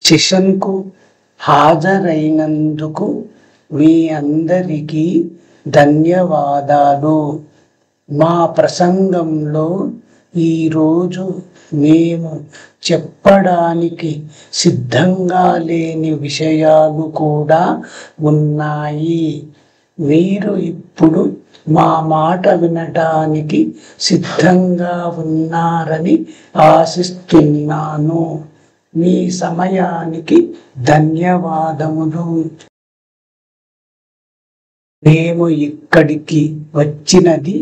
సెషన్కు హాజరైనందుకు మీ అందరికీ ధన్యవాదాలు. మా ప్రసంగంలో ఈరోజు మేము చెప్పడానికి సిద్ధంగా లేని విషయాలు కూడా ఉన్నాయి. మీరు ఇప్పుడు మా మాట వినడానికి సిద్ధంగా ఉన్నారని ఆశిస్తున్నాను. మీ సమయానికి ధన్యవాదములు. మేము ఇక్కడికి వచ్చినది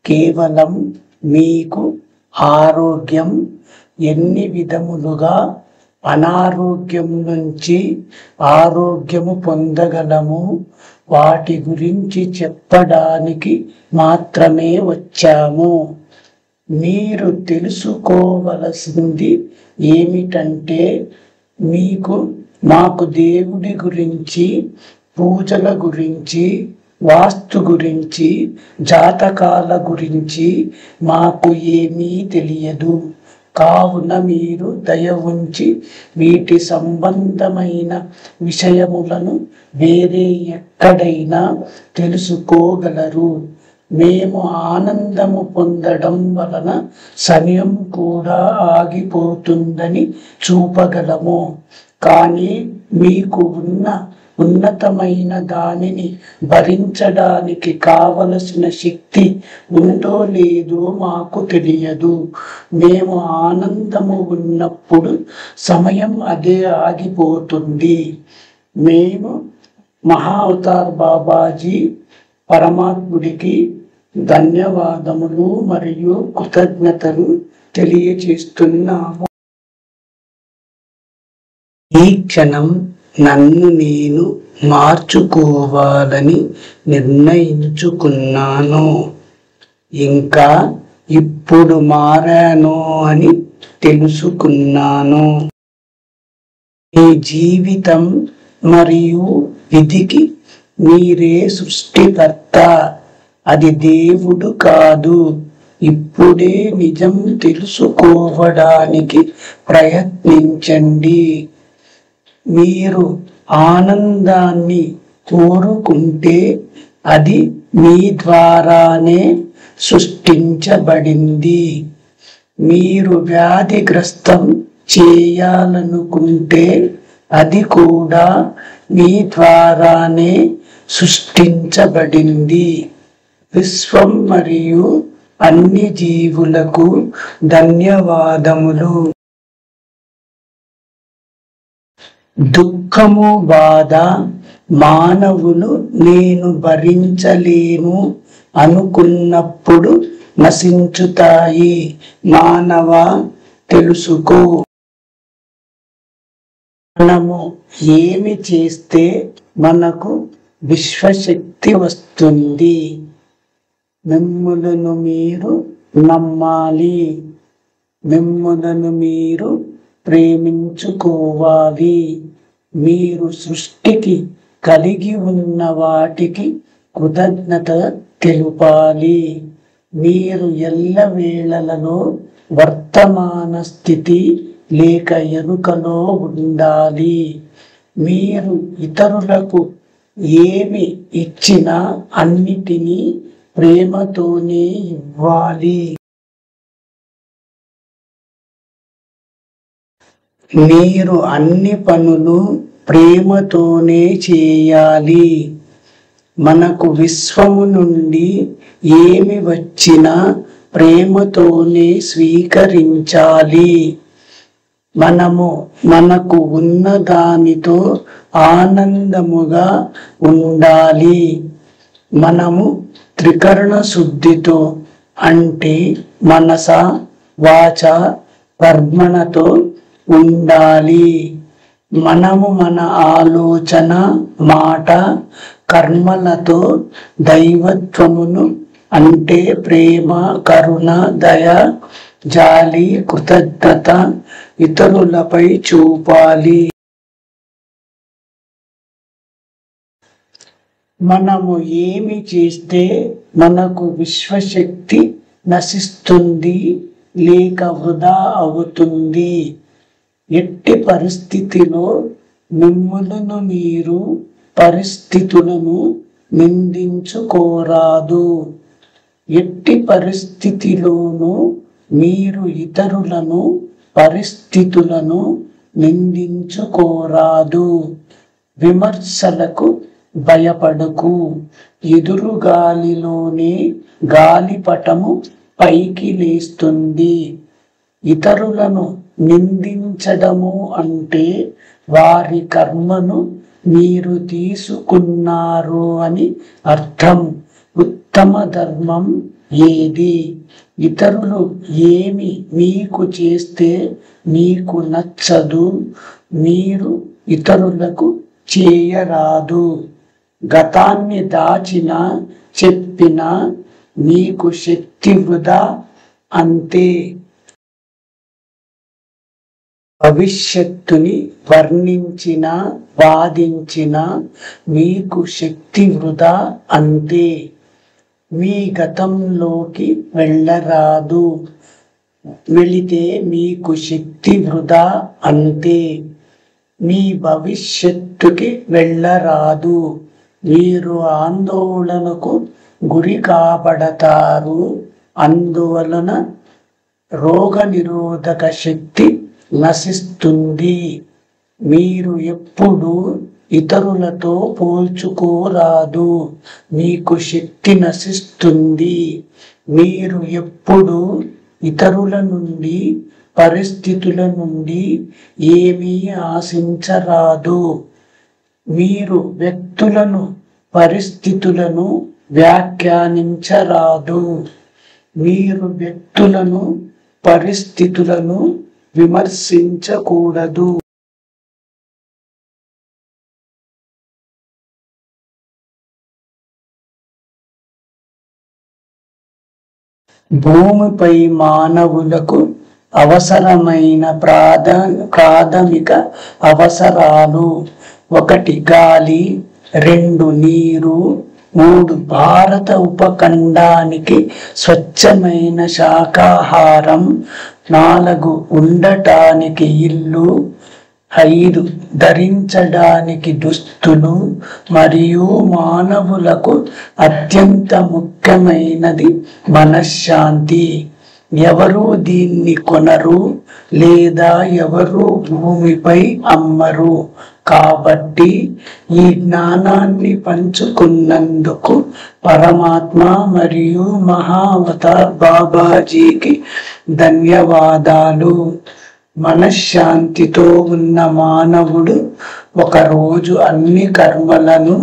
కేవలం మీకు ఆరోగ్యం, ఎన్ని విధములుగా అనారోగ్యం నుంచి ఆరోగ్యము పొందగలము వాటి గురించి చెప్పడానికి మాత్రమే వచ్చాము. మీరు తెలుసుకోవలసింది ఏమిటంటే మాకు దేవుడి గురించి, పూజల గురించి, వాస్తు గురించి, జాతకాల గురించి మాకు ఏమీ తెలియదు. కావున మీరు దయ ఉంచి వీటి సంబంధమైన విషయములను వేరే ఎక్కడైనా తెలుసుకోగలరు. మేము ఆనందము పొందడం వలన సమయం కూడా ఆగిపోతుందని చూపగలము. కానీ మీకు ఉన్నతమైన దానిని భరించడానికి కావలసిన శక్తి ఉందో లేదో మాకు తెలియదు. మేము ఆనందము ఉన్నప్పుడు సమయం అదే ఆగిపోతుంది. మేము మహా అవతార్ బాబాజీ పరమాత్ముడికి ధన్యవాదములు మరియు కృతజ్ఞతలు తెలియజేస్తున్నాము. ఈ క్షణం నన్ను నేను మార్చుకోవాలని నిర్ణయించుకున్నాను. ఇంకా ఇప్పుడు మారాను అని తెలుసుకున్నాను. మీ జీవితం మరియు విధికి మీరే సృష్టికర్త, అది దేవుడు కాదు. ఇప్పుడే నిజం తెలుసుకోవడానికి ప్రయత్నించండి. మీరు ఆనందాన్ని కోరుకుంటే అది మీ ద్వారానే సృష్టించబడింది. మీరు వ్యాధిగ్రస్తం చేయాలనుకుంటే అది కూడా మీ ద్వారానే సృష్టించబడింది. విశ్వం మరియు అన్ని జీవులకు ధన్యవాదములు. దుఃఖము, బాధ మానవులు నేను భరించలేను అనుకున్నప్పుడు నశించుతాయి. మానవ, తెలుసుకో, మనము ఏమి చేస్తే మనకు విశ్వశక్తి వస్తుంది. మిమ్ములను మీరు నమ్మాలి, మిమ్ములను మీరు ప్రేమించుకోవాలి. మీరు సృష్టికి కలిగి ఉన్న వాటికి కృతజ్ఞత తెలుపాలి. మీరు ఎల్లవేళలలో వర్తమాన స్థితి లేక ఎరుకలో ఉండాలి. మీరు ఇతరులకు ఏమి ఇచ్చినా అన్నిటినీ ప్రేమతోనే ఇవ్వాలి. మీరు అన్ని పనులు ప్రేమతోనే చేయాలి. మనకు విశ్వము నుండి ఏమి వచ్చినా ప్రేమతోనే స్వీకరించాలి. మనకు ఉన్న దానితో ఆనందముగా ఉండాలి. మనము త్రికరణ శుద్ధితో అంటే మనస, వాచ, కర్మణతో ఉండాలి. మనము మన ఆలోచన, మాట, కర్మలతో దైవత్వమును అంటే ప్రేమ, కరుణ, దయ, జాలి, కృతజ్ఞత ఇతరులపై చూపాలి. మనము ఏమి చేస్తే మనకు విశ్వశక్తి నశిస్తుంది లేక వృధా అవుతుంది. ఎట్టి పరిస్థితిలో మిమ్ములను మీరు పరిస్థితులను నిందించుకోరాదు. ఎట్టి పరిస్థితిలోనూ మీరు ఇతరులను పరిస్థితులను నిందించుకోరాదు. విమర్శలకు భయపడకు. ఎదురుగాలిలోనే గాలిపటము పైకి లేస్తుంది. ఇతరులను నిందించడము అంటే వారి కర్మను మీరు తీసుకున్నారు అని అర్థం. ఉత్తమ ధర్మం ఏది? ఇతరులు ఏమి మీకు చేస్తే మీకు నచ్చదు, మీరు ఇతరులకు చేయరాదు. గతాన్ని దాచినా చెప్పినా మీకు శక్తి వృధా అంతే. భవిష్యత్తుని వర్ణించిన వాదించిన మీకు శక్తి వృధా అంతే. మీ గతంలోకి వెళ్ళరాదు. వెళితే మీకు శక్తి వృధా అంతే. మీ భవిష్యత్తుకి వెళ్ళరాదు. మీరు ఆందోళనకు గురి కాబడతారు. అందువలన రోగనిరోధక శక్తి నశిస్తుంది. మీరు ఎప్పుడు ఇతరులతో పోల్చుకోరాదు. మీకు శక్తి నశిస్తుంది. మీరు ఎప్పుడు ఇతరుల నుండి పరిస్థితుల నుండి ఏమీ ఆశించరాదు. మీరు వ్యక్తులను పరిస్థితులను వ్యాఖ్యానించరాదు. మీరు వ్యక్తులను పరిస్థితులను విమర్శించకూడదు. భూమిపై మానవులకు అవసరమైన ప్రాథమిక అవసరాలు: 1 గాలి, 2 నీరు, 3 భారత ఉపఖండానికి స్వచ్ఛమైన శాకాహారం, 4 ఉండటానికి ఇల్లు, 5 ధరించడానికి దుస్తులు, మరియు మానవులకు అత్యంత ముఖ్యమైనది మనశ్శాంతి. ఎవరు దీన్ని కొనరు లేదా ఎవరు భూమిపై అమ్మరు. కాబట్టి ఈ జ్ఞానాన్ని పంచుకున్నందుకు పరమాత్మ మరియు మహావతార్ బాబాజీకి ధన్యవాదాలు. మనశ్శాంతితో ఉన్న మానవుడు ఒకరోజు అన్ని కర్మలను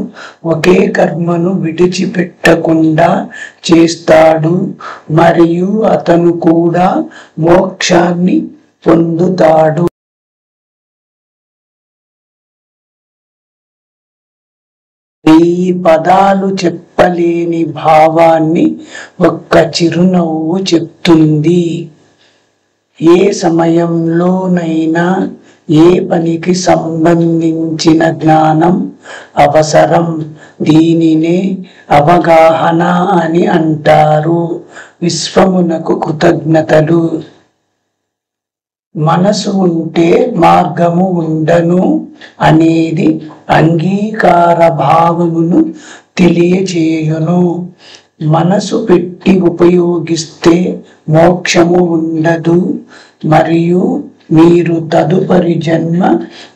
ఒకే కర్మను విడిచిపెట్టకుండా చేస్తాడు మరియు అతను కూడా మోక్షాన్ని పొందుతాడు. ఈ పదాలు చెప్పలేని భావాన్ని ఒక్క చిరునవ్వు చెప్తుంది. ఏ సమయంలోనైనా ఏ పనికి సంబంధించిన జ్ఞానం అవసరం. దీనినే అవగాహన అని అంటారు. విశ్వమునకు కృతజ్ఞతలు. మనసు ఉంటే మార్గము ఉండను అనేది అంగీకార భావమును తెలియచేయును. మనసు పెట్టి ఉపయోగిస్తే మోక్షము ఉండదు మరియు మీరు తదుపరి జన్మ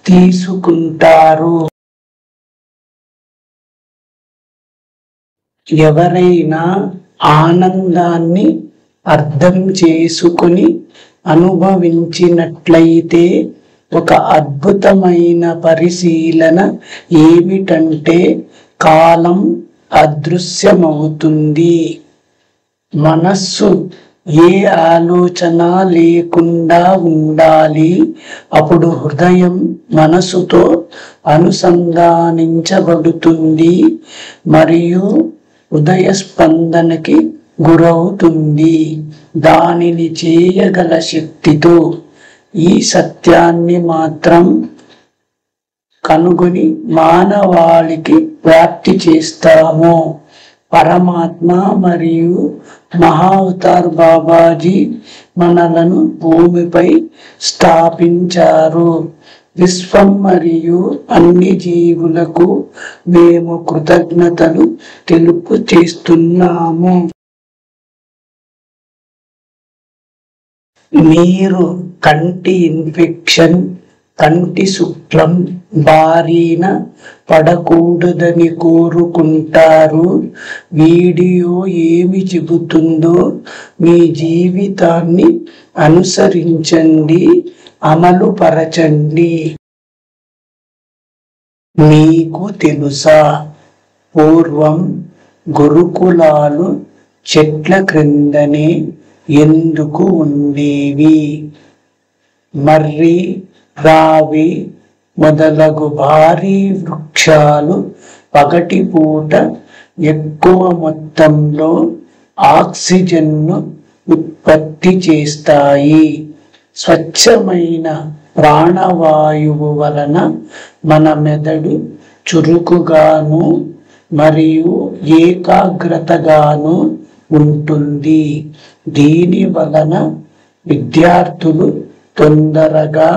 తీసుకుంటారు. ఎవరైనా ఆనందాన్ని అర్థం చేసుకుని అనుభవించినట్లయితే ఒక అద్భుతమైన పరిశీలన ఏమిటంటే కాలం అదృశ్యమవుతుంది. మనస్సు ఏ ఆలోచన లేకుండా ఉండాలి. అప్పుడు హృదయం మనసుతో అనుసంధానించబడుతుంది మరియు హృదయ స్పందనకి గురవుతుంది. దానిని చేయగల శక్తితో ఈ సత్యాన్ని మాత్రం కనుగొని మానవాళికి వ్యాప్తి చేస్తాము. పరమాత్మ మరియు మహావతార్ బాబాజీ మనలను భూమిపై స్థాపించారు. విశ్వం మరియు అన్ని జీవులకు మేము కృతజ్ఞతలు తెలుపు చేస్తున్నాము. మీరు కంటి ఇన్ఫెక్షన్, కంటి శుక్లం బారిన పడకూడదని కోరుకుంటారు. వీడియో ఏమి చెబుతుందో మీ జీవితాన్ని అనుసరించండి, అమలు పరచండి. మీకు తెలుసా, పూర్వం గురుకులాలు చెట్ల క్రిందనే ఎందుకు ఉండేవి? మర్రి, రావి మొదలగు భారీ వృక్షాలు పగటిపూట ఎక్కువ మొత్తంలో ఆక్సిజన్ను ఉత్పత్తి చేస్తాయి. స్వచ్ఛమైన ప్రాణవాయువు వలన మన మెదడు చురుకుగాను మరియు ఏకాగ్రతగాను ఉంటుంది. దీని వలన విద్యార్థులు తొందరగా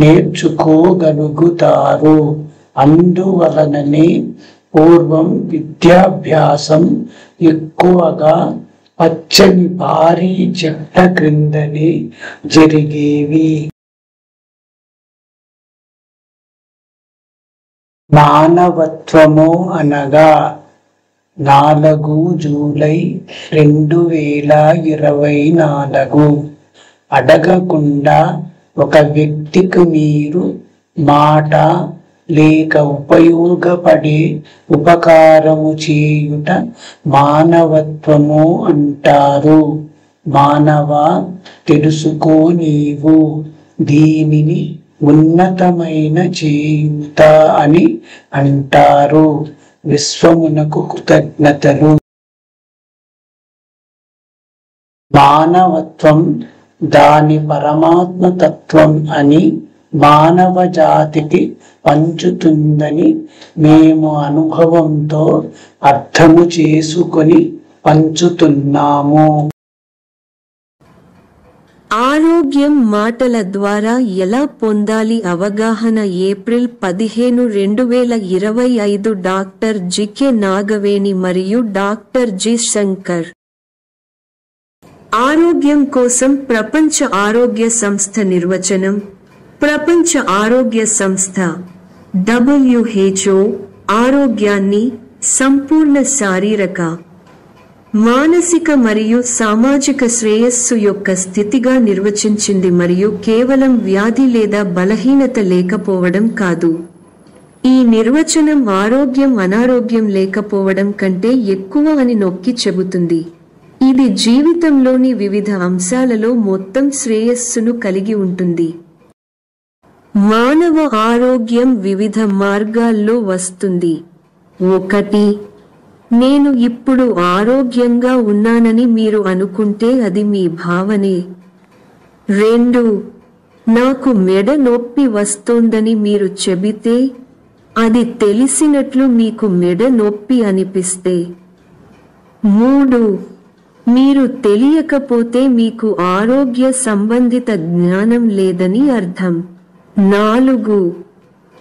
నేర్చుకోగలుగుతారు. అందువలననే పూర్వం విద్యాభ్యాసం ఎక్కువగా పచ్చని భారీ చెట్ల క్రిందనే జరిగేవి. మానవత్వము అనగా 4 జూలై 2024. అడగకుండా ఒక వ్యక్తికి మీరు మాట లేక ఉపయోగపడే ఉపకారము చేయుట మానవత్వము అంటారు. మానవ, తెలుసుకో, నీవు దీనిని ఉన్నతమైన చేయుత అని అంటారు. విశ్వమునకు కృతజ్ఞతలు. మానవత్వం దాని పరమాత్మ తత్వం అని మానవ జాతికి పంచుతుందని మేము అనుభవంతో అర్థము చేసుకొని పంచుతున్నాము. ఆరోగ్యం మాటల ద్వారా ఎలా పొందాలి అవగాహన ఏప్రిల్ 15, 2025 డాక్టర్ జికే నాగవేణి మరియు డాక్టర్ జి శంకర్. ఆరోగ్యం కోసం ప్రపంచ ఆరోగ్య సంస్థ నిర్వచనం. ప్రపంచ ఆరోగ్య సంస్థ WHO ఆరోగ్యాన్ని సంపూర్ణ శారీరక, మానసిక మరియు సామాజిక శ్రేయస్సు యొక్క స్థితిగా నిర్వచించింది మరియు కేవలం వ్యాధి లేదా బలహీనత లేకపోవడం కాదు. ఈ నిర్వచనం ఆరోగ్యం అనారోగ్యం లేకపోవడం కంటే ఎక్కువ అని నొక్కి చెబుతుంది. ఇది జీవితంలోని వివిధ అంశాలలో మొత్తం శ్రేయస్సును కలిగి ఉంటుంది. మానవ ఆరోగ్యం వివిధ మార్గాల్లో వస్తుంది. 1. నేను ఇప్పుడు ఆరోగ్యంగా ఉన్నానని మీరు అనుకుంటే అది మీ భావనే. 2. నాకు మెడ నొప్పి వస్తోందని మీరు చెబితే, అది తెలిసినట్లు మీకు మెడ నొప్పి అనిపిస్తే. 3. మీరు తెలియకపోతే మీకు ఆరోగ్య సంబంధిత జ్ఞానం లేదని అర్థం. 4.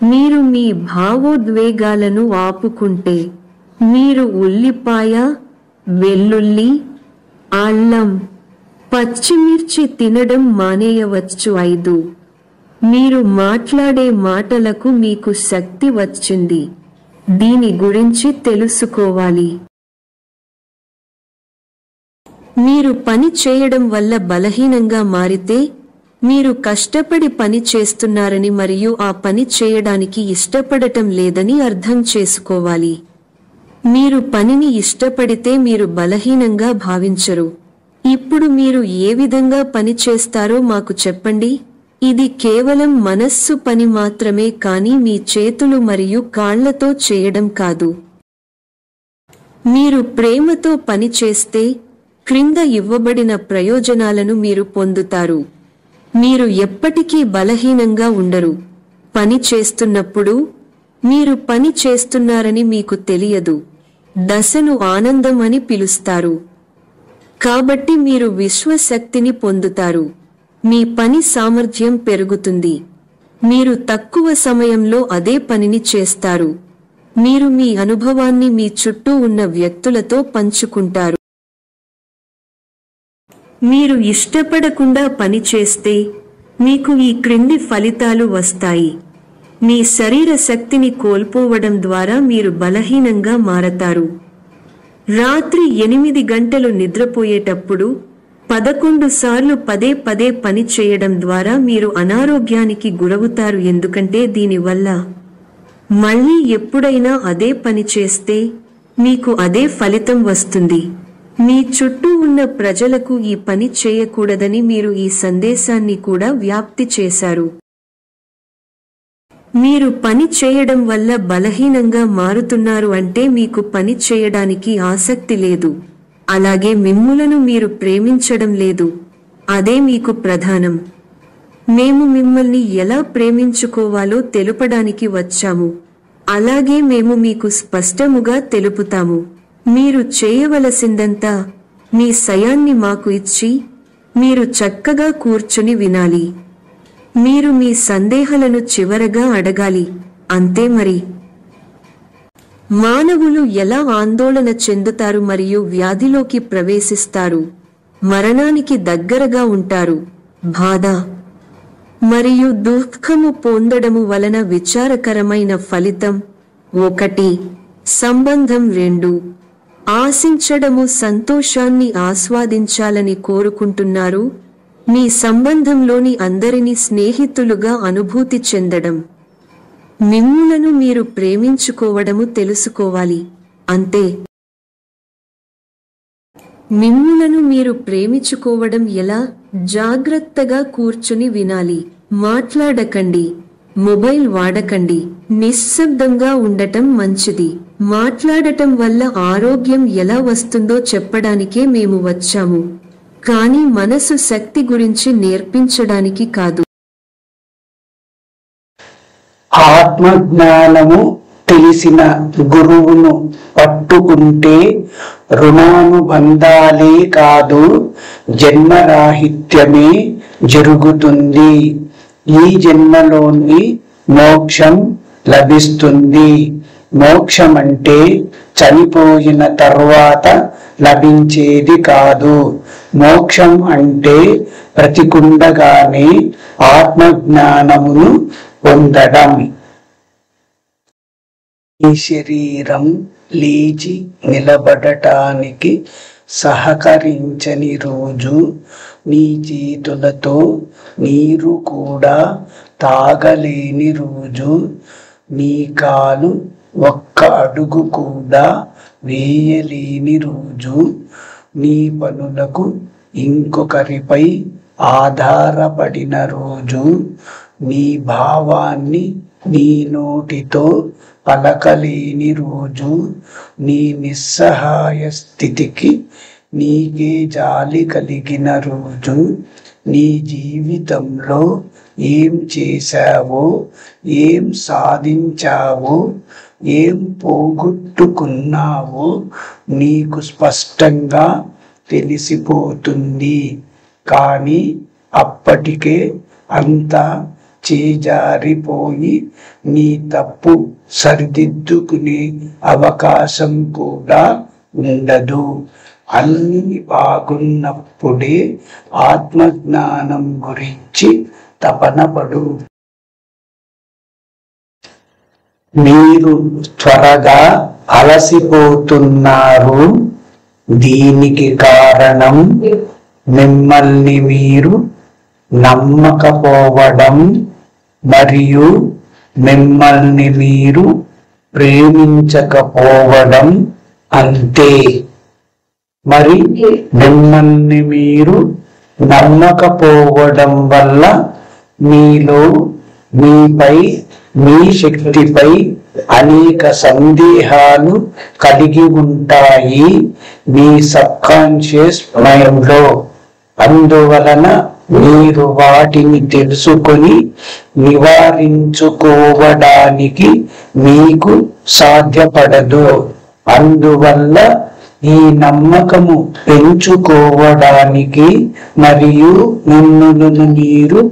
మీరు మీ భావోద్వేగాలను ఆపుకుంటే, మీరు ఉల్లిపాయ, వెల్లుల్లి, అల్లం, పచ్చిమిర్చి తినడం మానేయవచ్చు. 5. మీరు మాట్లాడే మాటలకు మీకు శక్తి వచ్చింది. దీని గురించి తెలుసుకోవాలి. మీరు పని చేయడం వల్ల బలహీనంగా మారితే, మీరు కష్టపడి పని చేస్తున్నారని మరియు ఆ పని చేయడానికి ఇష్టపడటం లేదని అర్థం చేసుకోవాలి. మీరు పనిని ఇష్టపడితే మీరు బలహీనంగా భావించరు. ఇప్పుడు మీరు ఏ విధంగా పని చేస్తారో మాకు చెప్పండి. ఇది కేవలం మనస్సు పని మాత్రమే కానీ మీ చేతులు మరియు కాళ్లతో చేయడం కాదు. మీరు ప్రేమతో పని చేస్తే, క్రింద ఇవ్వబడిన ప్రయోజనాలను మీరు పొందుతారు. మీరు ఎప్పటికీ బలహీనంగా ఉండరు. పని చేస్తున్నప్పుడు మీరు పని చేస్తున్నారని మీకు తెలియదు. దశను ఆనందం అని పిలుస్తారు. కాబట్టి మీరు విశ్వశక్తిని పొందుతారు. మీ పని సామర్థ్యం పెరుగుతుంది. మీరు తక్కువ సమయంలో అదే పనిని చేస్తారు. మీరు మీ అనుభవాన్ని మీ చుట్టూ ఉన్న వ్యక్తులతో పంచుకుంటారు. మీరు ఇష్టపడకుండా పని చేస్తే మీకు ఈ క్రింది ఫలితాలు వస్తాయి. మీ శరీర శక్తిని కోల్పోవడం ద్వారా మీరు బలహీనంగా మారతారు. రాత్రి 8 గంటలు నిద్రపోయేటప్పుడు 11 సార్లు పదే పదే పని చేయడం ద్వారా మీరు అనారోగ్యానికి గురవుతారు. ఎందుకంటే దీనివల్ల మళ్ళీ ఎప్పుడైనా అదే పని చేస్తే మీకు అదే ఫలితం వస్తుంది. మీ చుట్టూ ఉన్న ప్రజలకు ఈ పని చేయకూడదని మీరు ఈ సందేశాన్ని కూడా వ్యాప్తి చేశారు. మీరు పని చేయడం వల్ల బలహీనంగా మారుతున్నారు అంటే మీకు పని చేయడానికి ఆసక్తి లేదు. అలాగే మిమ్ములను మీరు ప్రేమించడం లేదు. అదే మీకు ప్రధానం. మేము మిమ్మల్ని ఎలా ప్రేమించుకోవాలో తెలుపడానికి వచ్చాము. అలాగే మేము మీకు స్పష్టముగా తెలుపుతాము. మీరు చేయవలసిందంతా మీ సమయాన్ని మాకు ఇచ్చి మీరు చక్కగా కూర్చుని వినాలి. మీరు మీ సందేహాలను చివరగా అడగాలి. అంతే మరి. మానవులు ఎలా ఆందోళన చెందుతారు మరియు వ్యాధిలోకి ప్రవేశిస్తారు, మరణానికి దగ్గరగా ఉంటారు. బాధ మరియు దుఃఖము పొందడము వలన విచారకరమైన ఫలితం 1. సంబంధం 2. ఆశించడము సంతోషాన్ని ఆస్వాదించాలని కోరుకుంటున్నారు. మీ సంబంధంలోని అందరినీ స్నేహితులుగా అనుభూతి చెందడం. మిమ్ములను మీరు ప్రేమించుకోవడము తెలుసుకోవాలి. అంతే. మిమ్ములను మీరు ప్రేమించుకోవడం ఎలా? జాగ్రత్తగా కూర్చుని వినాలి. మాట్లాడకండి. మొబైల్ వాడకండి. నిశ్శబ్దంగా ఉండటం మంచిది. మాట్లాడటం వల్ల ఆరోగ్యం ఎలా వస్తుందో చెప్పడానికే మేము వచ్చాము, కానీ మనసు శక్తి గురించి నేర్పించడానికి కాదు. ఆత్మజ్ఞానము తెలిసిన గురువును పట్టుకుంటే రుణానుబంధాలే కాదు, జన్మరాహిత్యమే జరుగుతుంది. ఈ జన్మలోని మోక్షం లభిస్తుంది. మోక్షం అంటే చనిపోయిన తర్వాత లభించేది కాదు. మోక్షం అంటే బ్రతికుండగానే ఆత్మజ్ఞానమును పొందడం. ఈ శరీరం లేచి నిలబడటానికి సహకరించని రోజు, నీ చేతులతో నీరు కూడా తాగలేని రోజు, నీ కాలు ఒక్క అడుగు కూడా వేయలేని రోజు, నీ పనులకు ఇంకొకరిపై ఆధారపడిన రోజు, నీ భావాన్ని నీ నోటితో పలకలేని రోజు, నీ నిస్సహాయ స్థితికి నీకే జాలి కలిగిన రోజు, నీ జీవితంలో ఏం చేశావో, ఏం సాధించావో, ఏం పోగొట్టుకున్నావో నీకు స్పష్టంగా తెలిసిపోతుంది. కానీ అప్పటికే అంతా చేజారిపోయి నీ తప్పు సరిదిద్దుకునే అవకాశం కూడా ఉండదు. అన్ని బాగున్నప్పుడే ఆత్మజ్ఞానం గురించి తపనపడు. మీరు త్వరగా అలసిపోతున్నారు. దీనికి కారణం మిమ్మల్ని మీరు నమ్మకపోవడం మరియు మిమ్మల్ని మీరు ప్రేమించకపోవడం అంతే. మరి మిమ్మల్ని మీరు నమ్మకపోవడం వల్ల మీలో మీపై, మీ శక్తిపై అనేక సందేహాలు కలిగి ఉంటాయి మీ సబ్కాన్షియస్ మైండ్లో. అందువలన మీరు వాటిని తెలుసుకొని నివారించుకోవడానికి మీకు సాధ్యపడదు. అందువల్ల ఈ నమ్మకము పెంచుకోవడానికి మరియు మిమ్ములను మీరు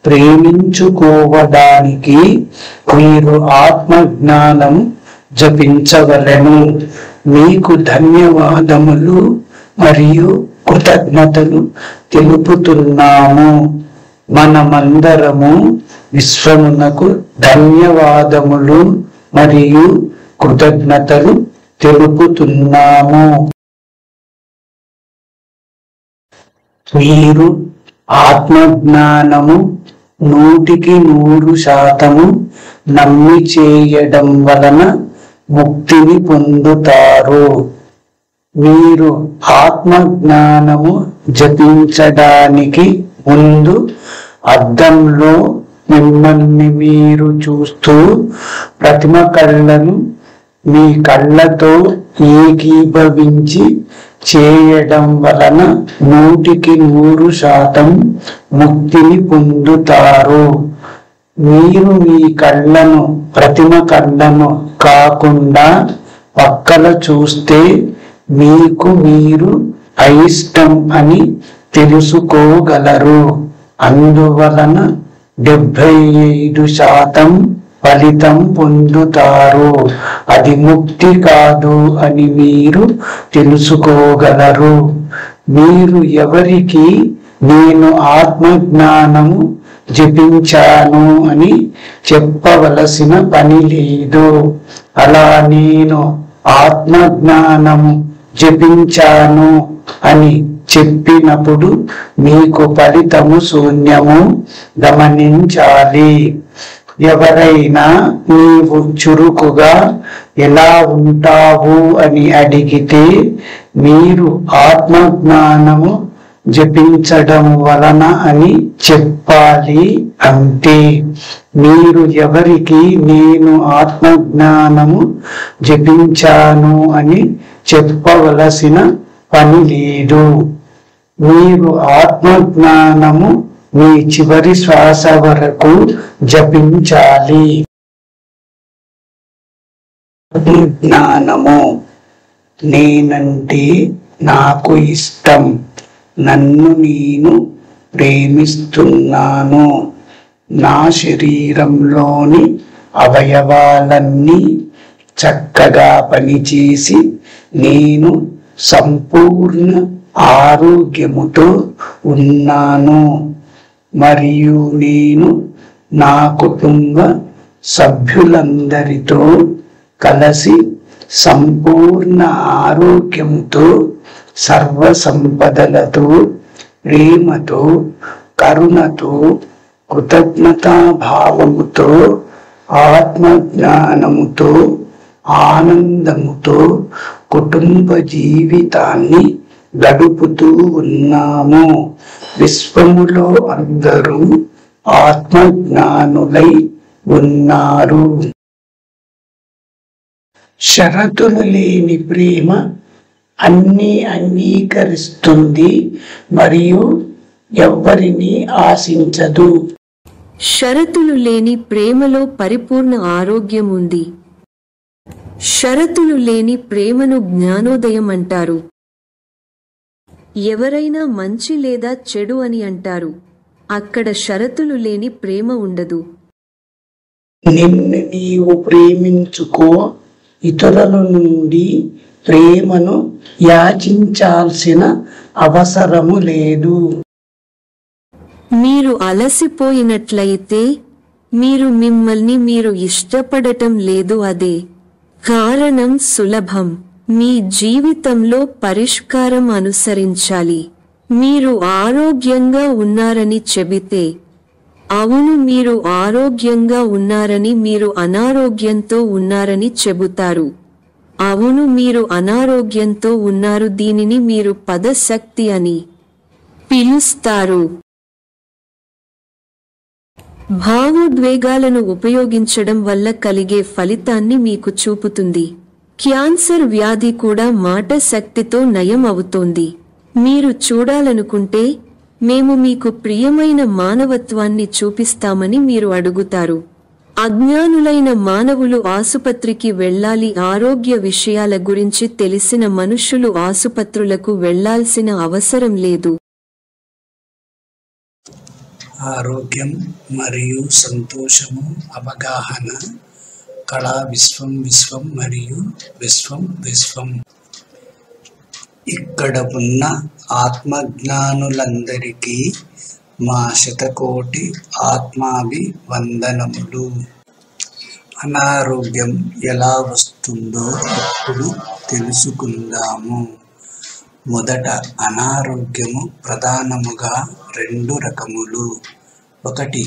ప్రేమించుకోవడానికి మీరు ఆత్మజ్ఞానం జపించవలెను. మీకు ధన్యవాదములు మరియు కృతజ్ఞతలు తెలుపుతున్నాము. మనమందరము విశ్వమునకు ధన్యవాదములు మరియు కృతజ్ఞతలు తెలుపుతున్నాము. మీరు ఆత్మజ్ఞానము 100% నమ్మి చేయడం వలన ముక్తిని పొందుతారు. మీరు ఆత్మజ్ఞానము జపించడానికి ముందు అద్దంలో మిమ్మల్ని మీరు చూస్తూ ప్రతిమ కళ్ళను మీ కళ్ళతో ఏకీభవించి చేయడం వలన 100% ముక్తిని పొందుతారు. మీరు మీ కళ్ళను ప్రతిమ కళ్ళను కాకుండా పక్కన చూస్తే మీకు మీరు అయిష్టం అని తెలుసుకోగలరు. అందువలన 75% ఫలితం పొందుతారు. అది ముక్తి కాదు అని మీరు తెలుసుకోగలరు. మీరు ఎవరికి నేను ఆత్మజ్ఞానము జపించాను అని చెప్పవలసిన పని లేదు. అలా నేను ఆత్మజ్ఞానము జపించాను అని చెప్పినప్పుడు మీకు ఫలితము శూన్యము గమనించాలి. ఎవరైనా నీవు చురుకుగా ఎలా ఉంటావు అని అడిగితే మీరు ఆత్మజ్ఞానము జపించడం వలన అని చెప్పాలి. అంతే. మీరు ఎవరికి నేను ఆత్మజ్ఞానము జపించాను అని చెప్పవలసిన పని లేదు. మీరు ఆత్మజ్ఞానము మీ చివరి శ్వాస వరకు జపించాలి. జ్ఞానము నేనంటే నాకు ఇష్టం. నన్ను నేను ప్రేమిస్తున్నాను. నా శరీరంలోని అవయవాలన్నీ చక్కగా పనిచేసి నేను సంపూర్ణ ఆరోగ్యముతో ఉన్నాను. మరియు నేను నా కుటుంబ సభ్యులందరితో కలిసి సంపూర్ణ ఆరోగ్యంతో సర్వ సంపదలతో ప్రేమతో కరుణతో కృతజ్ఞతాభావముతో ఆత్మజ్ఞానముతో ఆనందముతో కుటుంబ జీవితాన్ని గడుపుతూ ఉన్నాము. విశ్వములో అందరూ ఆత్మజ్ఞానులై ఉన్నారు. షరతులు లేని ప్రేమ అన్నీ అంగీకరిస్తుంది మరియు ఎవ్వరిని ఆశించదు. షరతులు లేని ప్రేమలో పరిపూర్ణ ఆరోగ్యం ఉంది. షరతులు లేని ప్రేమను జ్ఞానోదయం అంటారు. ఎవరైనా మంచి లేదా చెడు అని అంటారు. అక్కడ షరతులు లేని ప్రేమ ఉండదు. నిన్ను నీవు ప్రేమించుకో. ఇతరుల నుండి ప్రేమను యాచించాల్సిన అవసరము లేదు. మీరు అలసిపోయినట్లయితే మీరు మిమ్మల్ని మీరు ఇష్టపడటం లేదు. అదే కారణం. సులభం. మీ జీవితంలో పరిష్కారం అనుసరించాలి. మీరు ఆరోగ్యంగా ఉన్నారని చెబితే అవును మీరు ఆరోగ్యంగా ఉన్నారని మీరు అనారోగ్యంతో ఉన్నారని చెబుతారు. అవును మీరు అనారోగ్యంతో ఉన్నారు. దీనిని మీరు పదశక్తి అని పిలుస్తారు. భావోద్వేగాలను ఉపయోగించడం వల్ల కలిగే ఫలితాన్ని మీకు చూపుతుంది. క్యాన్సర్ వ్యాధి కూడా మాట శక్తితో నయం అవుతోంది. మీరు చూడాలనుకుంటే మేము మీకు ప్రియమైన మానవత్వాన్ని చూపిస్తామని మీరు అడుగుతారు. అజ్ఞానులైన మానవులు ఆసుపత్రికి వెళ్ళాలి. ఆరోగ్య విషయాల గురించి తెలిసిన మనుష్యులు ఆసుపత్రులకు వెళ్ళాల్సిన అవసరం లేదు. ఆరోగ్యం మరియు సంతోషము అవగాహన. కళా విశ్వం విశ్వం మరియు విశ్వం విశ్వం. ఇక్కడ ఉన్న ఆత్మజ్ఞానులందరికీ మా శతకోటి ఆత్మాభివందనములు. అనారోగ్యం ఎలా వస్తుందో ఇప్పుడు తెలుసుకుందాము. మొదట అనారోగ్యము ప్రధానముగా 2 రకములు. ఒకటి,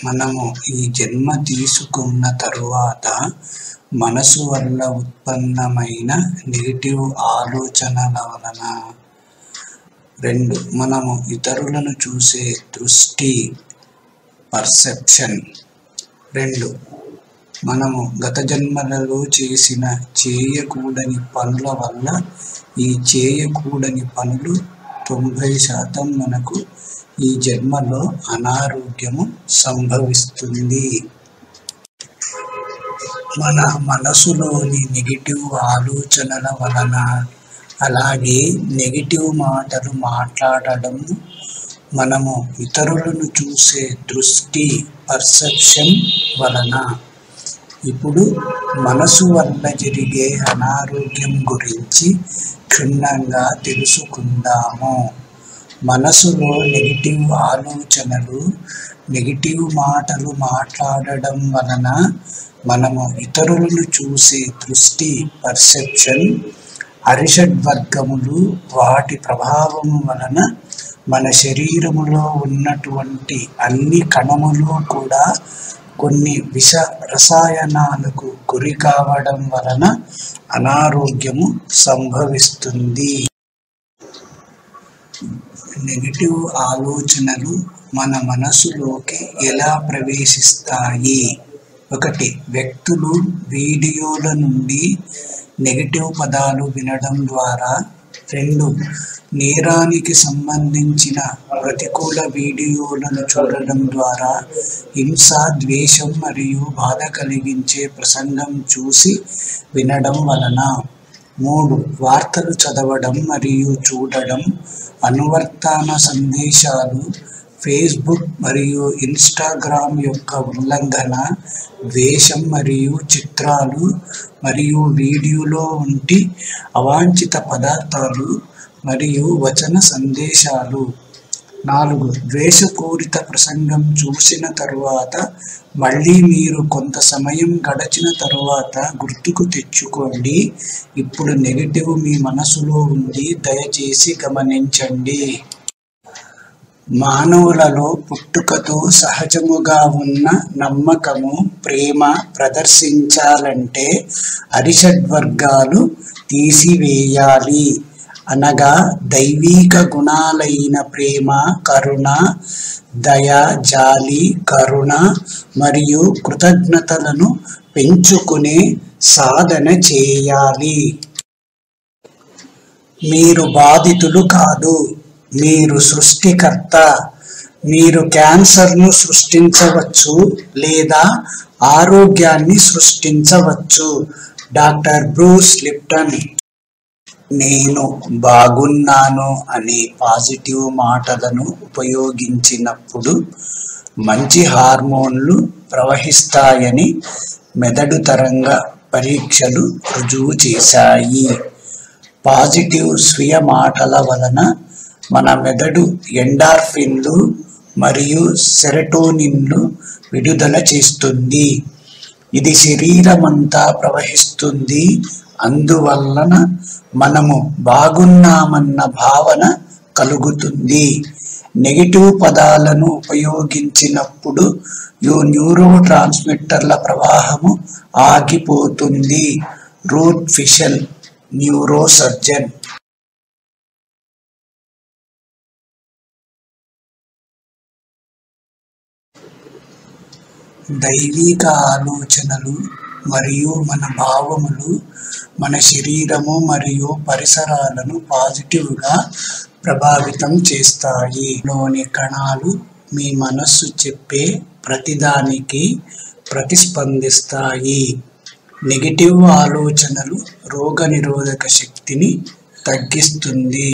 మనము ఈ జన్మ తీసుకున్న తరువాత మనసు వల్ల ఉత్పన్నమైన నెగిటివ్ ఆలోచనల వలన. 2, మనము ఇతరులను చూసే దృష్టి పర్సెప్షన్. 2, మనము గత జన్మలలో చేసిన చేయకూడని పనుల వల్ల ఈ చేయకూడని పనులు 90% మనకు ఈ జన్మలో అనారోగ్యము సంభవిస్తుంది. మన మనసులోని నెగిటివ్ ఆలోచనల వలన, అలాగే నెగిటివ్ మాటలు మాట్లాడడం, మనము ఇతరులను చూసే దృష్టి పర్సెప్షన్ వలన. ఇప్పుడు మనసు వల్ల జరిగే అనారోగ్యం గురించి క్షుణ్ణంగా తెలుసుకుందాము. మనసులో నెగిటివ్ ఆలోచనలు, నెగిటివ్ మాటలు మాట్లాడడం వలన మనము ఇతరులను చూసే దృష్టి పర్సెప్షన్, అరిషడ్వర్గములు, వాటి ప్రభావము వలన మన శరీరములో ఉన్నటువంటి అన్ని కణములు కూడా కొన్ని విష రసాయనాలకు గురి కావడం వలన అనారోగ్యము సంభవిస్తుంది. నెగిటివ్ ఆలోచనలు మన మనసులోకి ఎలా ప్రవేశిస్తాయి? 1, వ్యక్తులు వీడియోల నుండి నెగిటివ్ పదాలు వినడం ద్వారా. 2, నేరానికి సంబంధించిన ప్రతికూల వీడియోలను చూడడం ద్వారా. హింస, ద్వేషం మరియు బాధ కలిగించే ప్రసంగం చూసి వినడం వలన. 3, వార్తలు చదవడం మరియు చూడడం. అనువర్తన సందేశాలు, ఫేస్బుక్ మరియు ఇన్స్టాగ్రామ్ యొక్క ఉల్లంఘన, ద్వేషం మరియు చిత్రాలు మరియు వీడియోలో వంటి అవాంఛిత పదార్థాలు మరియు వచన సందేశాలు. 4, ద్వేషపూరిత ప్రసంగం చూసిన తరువాత మళ్ళీ మీరు కొంత సమయం గడిచిన తరువాత గుర్తుకు తెచ్చుకోండి, ఇప్పుడు నెగిటివ్ మీ మనసులో ఉంది, దయచేసి గమనించండి. మానవులలో పుట్టుకతో సహజముగా ఉన్న నమ్మకము, ప్రేమ ప్రదర్శించాలంటే అరిషడ్వర్గాలు తీసివేయాలి. అనగా దైవీక గుణాలైన ప్రేమ, కరుణ, దయ, జాలి, కరుణ మరియు కృతజ్ఞతలను పెంచుకునే సాధన చేయాలి. మీరు బాధితులు కాదు, మీరు సృష్టికర్త. మీరు క్యాన్సర్ను సృష్టించవచ్చు లేదా ఆరోగ్యాన్ని సృష్టించవచ్చు. Doctor Bruce Lipton. నేను బాగున్నాను అనే పాజిటివ్ మాటలను ఉపయోగించినప్పుడు మంచి హార్మోన్లు ప్రవహిస్తాయని మెదడు తరంగ పరీక్షలు రుజువు చేశాయి. పాజిటివ్ స్వీయ మాటల వలన మన మెదడు ఎండార్ఫిన్లు మరియు సెరటోనిన్లు విడుదల చేస్తుంది. ఇది శరీరమంతా ప్రవహిస్తుంది. అందువలన మనము బాగున్నామన్న భావన కలుగుతుంది. నెగిటివ్ పదాలను ఉపయోగించినప్పుడు న్యూరో ట్రాన్స్మిటర్ల ప్రవాహము ఆగిపోతుంది. Ruth Fishel, neurosurgeon. దైవిక ఆలోచనలు మరియు మన భావములు మన శరీరము మరియు పరిసరాలను పాజిటివ్గా ప్రభావితం చేస్తాయి. లోని కణాలు మీ మనస్సు చెప్పే ప్రతిదానికి ప్రతిస్పందిస్తాయి. నెగటివ్ ఆలోచనలు రోగనిరోధక శక్తిని తగ్గిస్తుంది.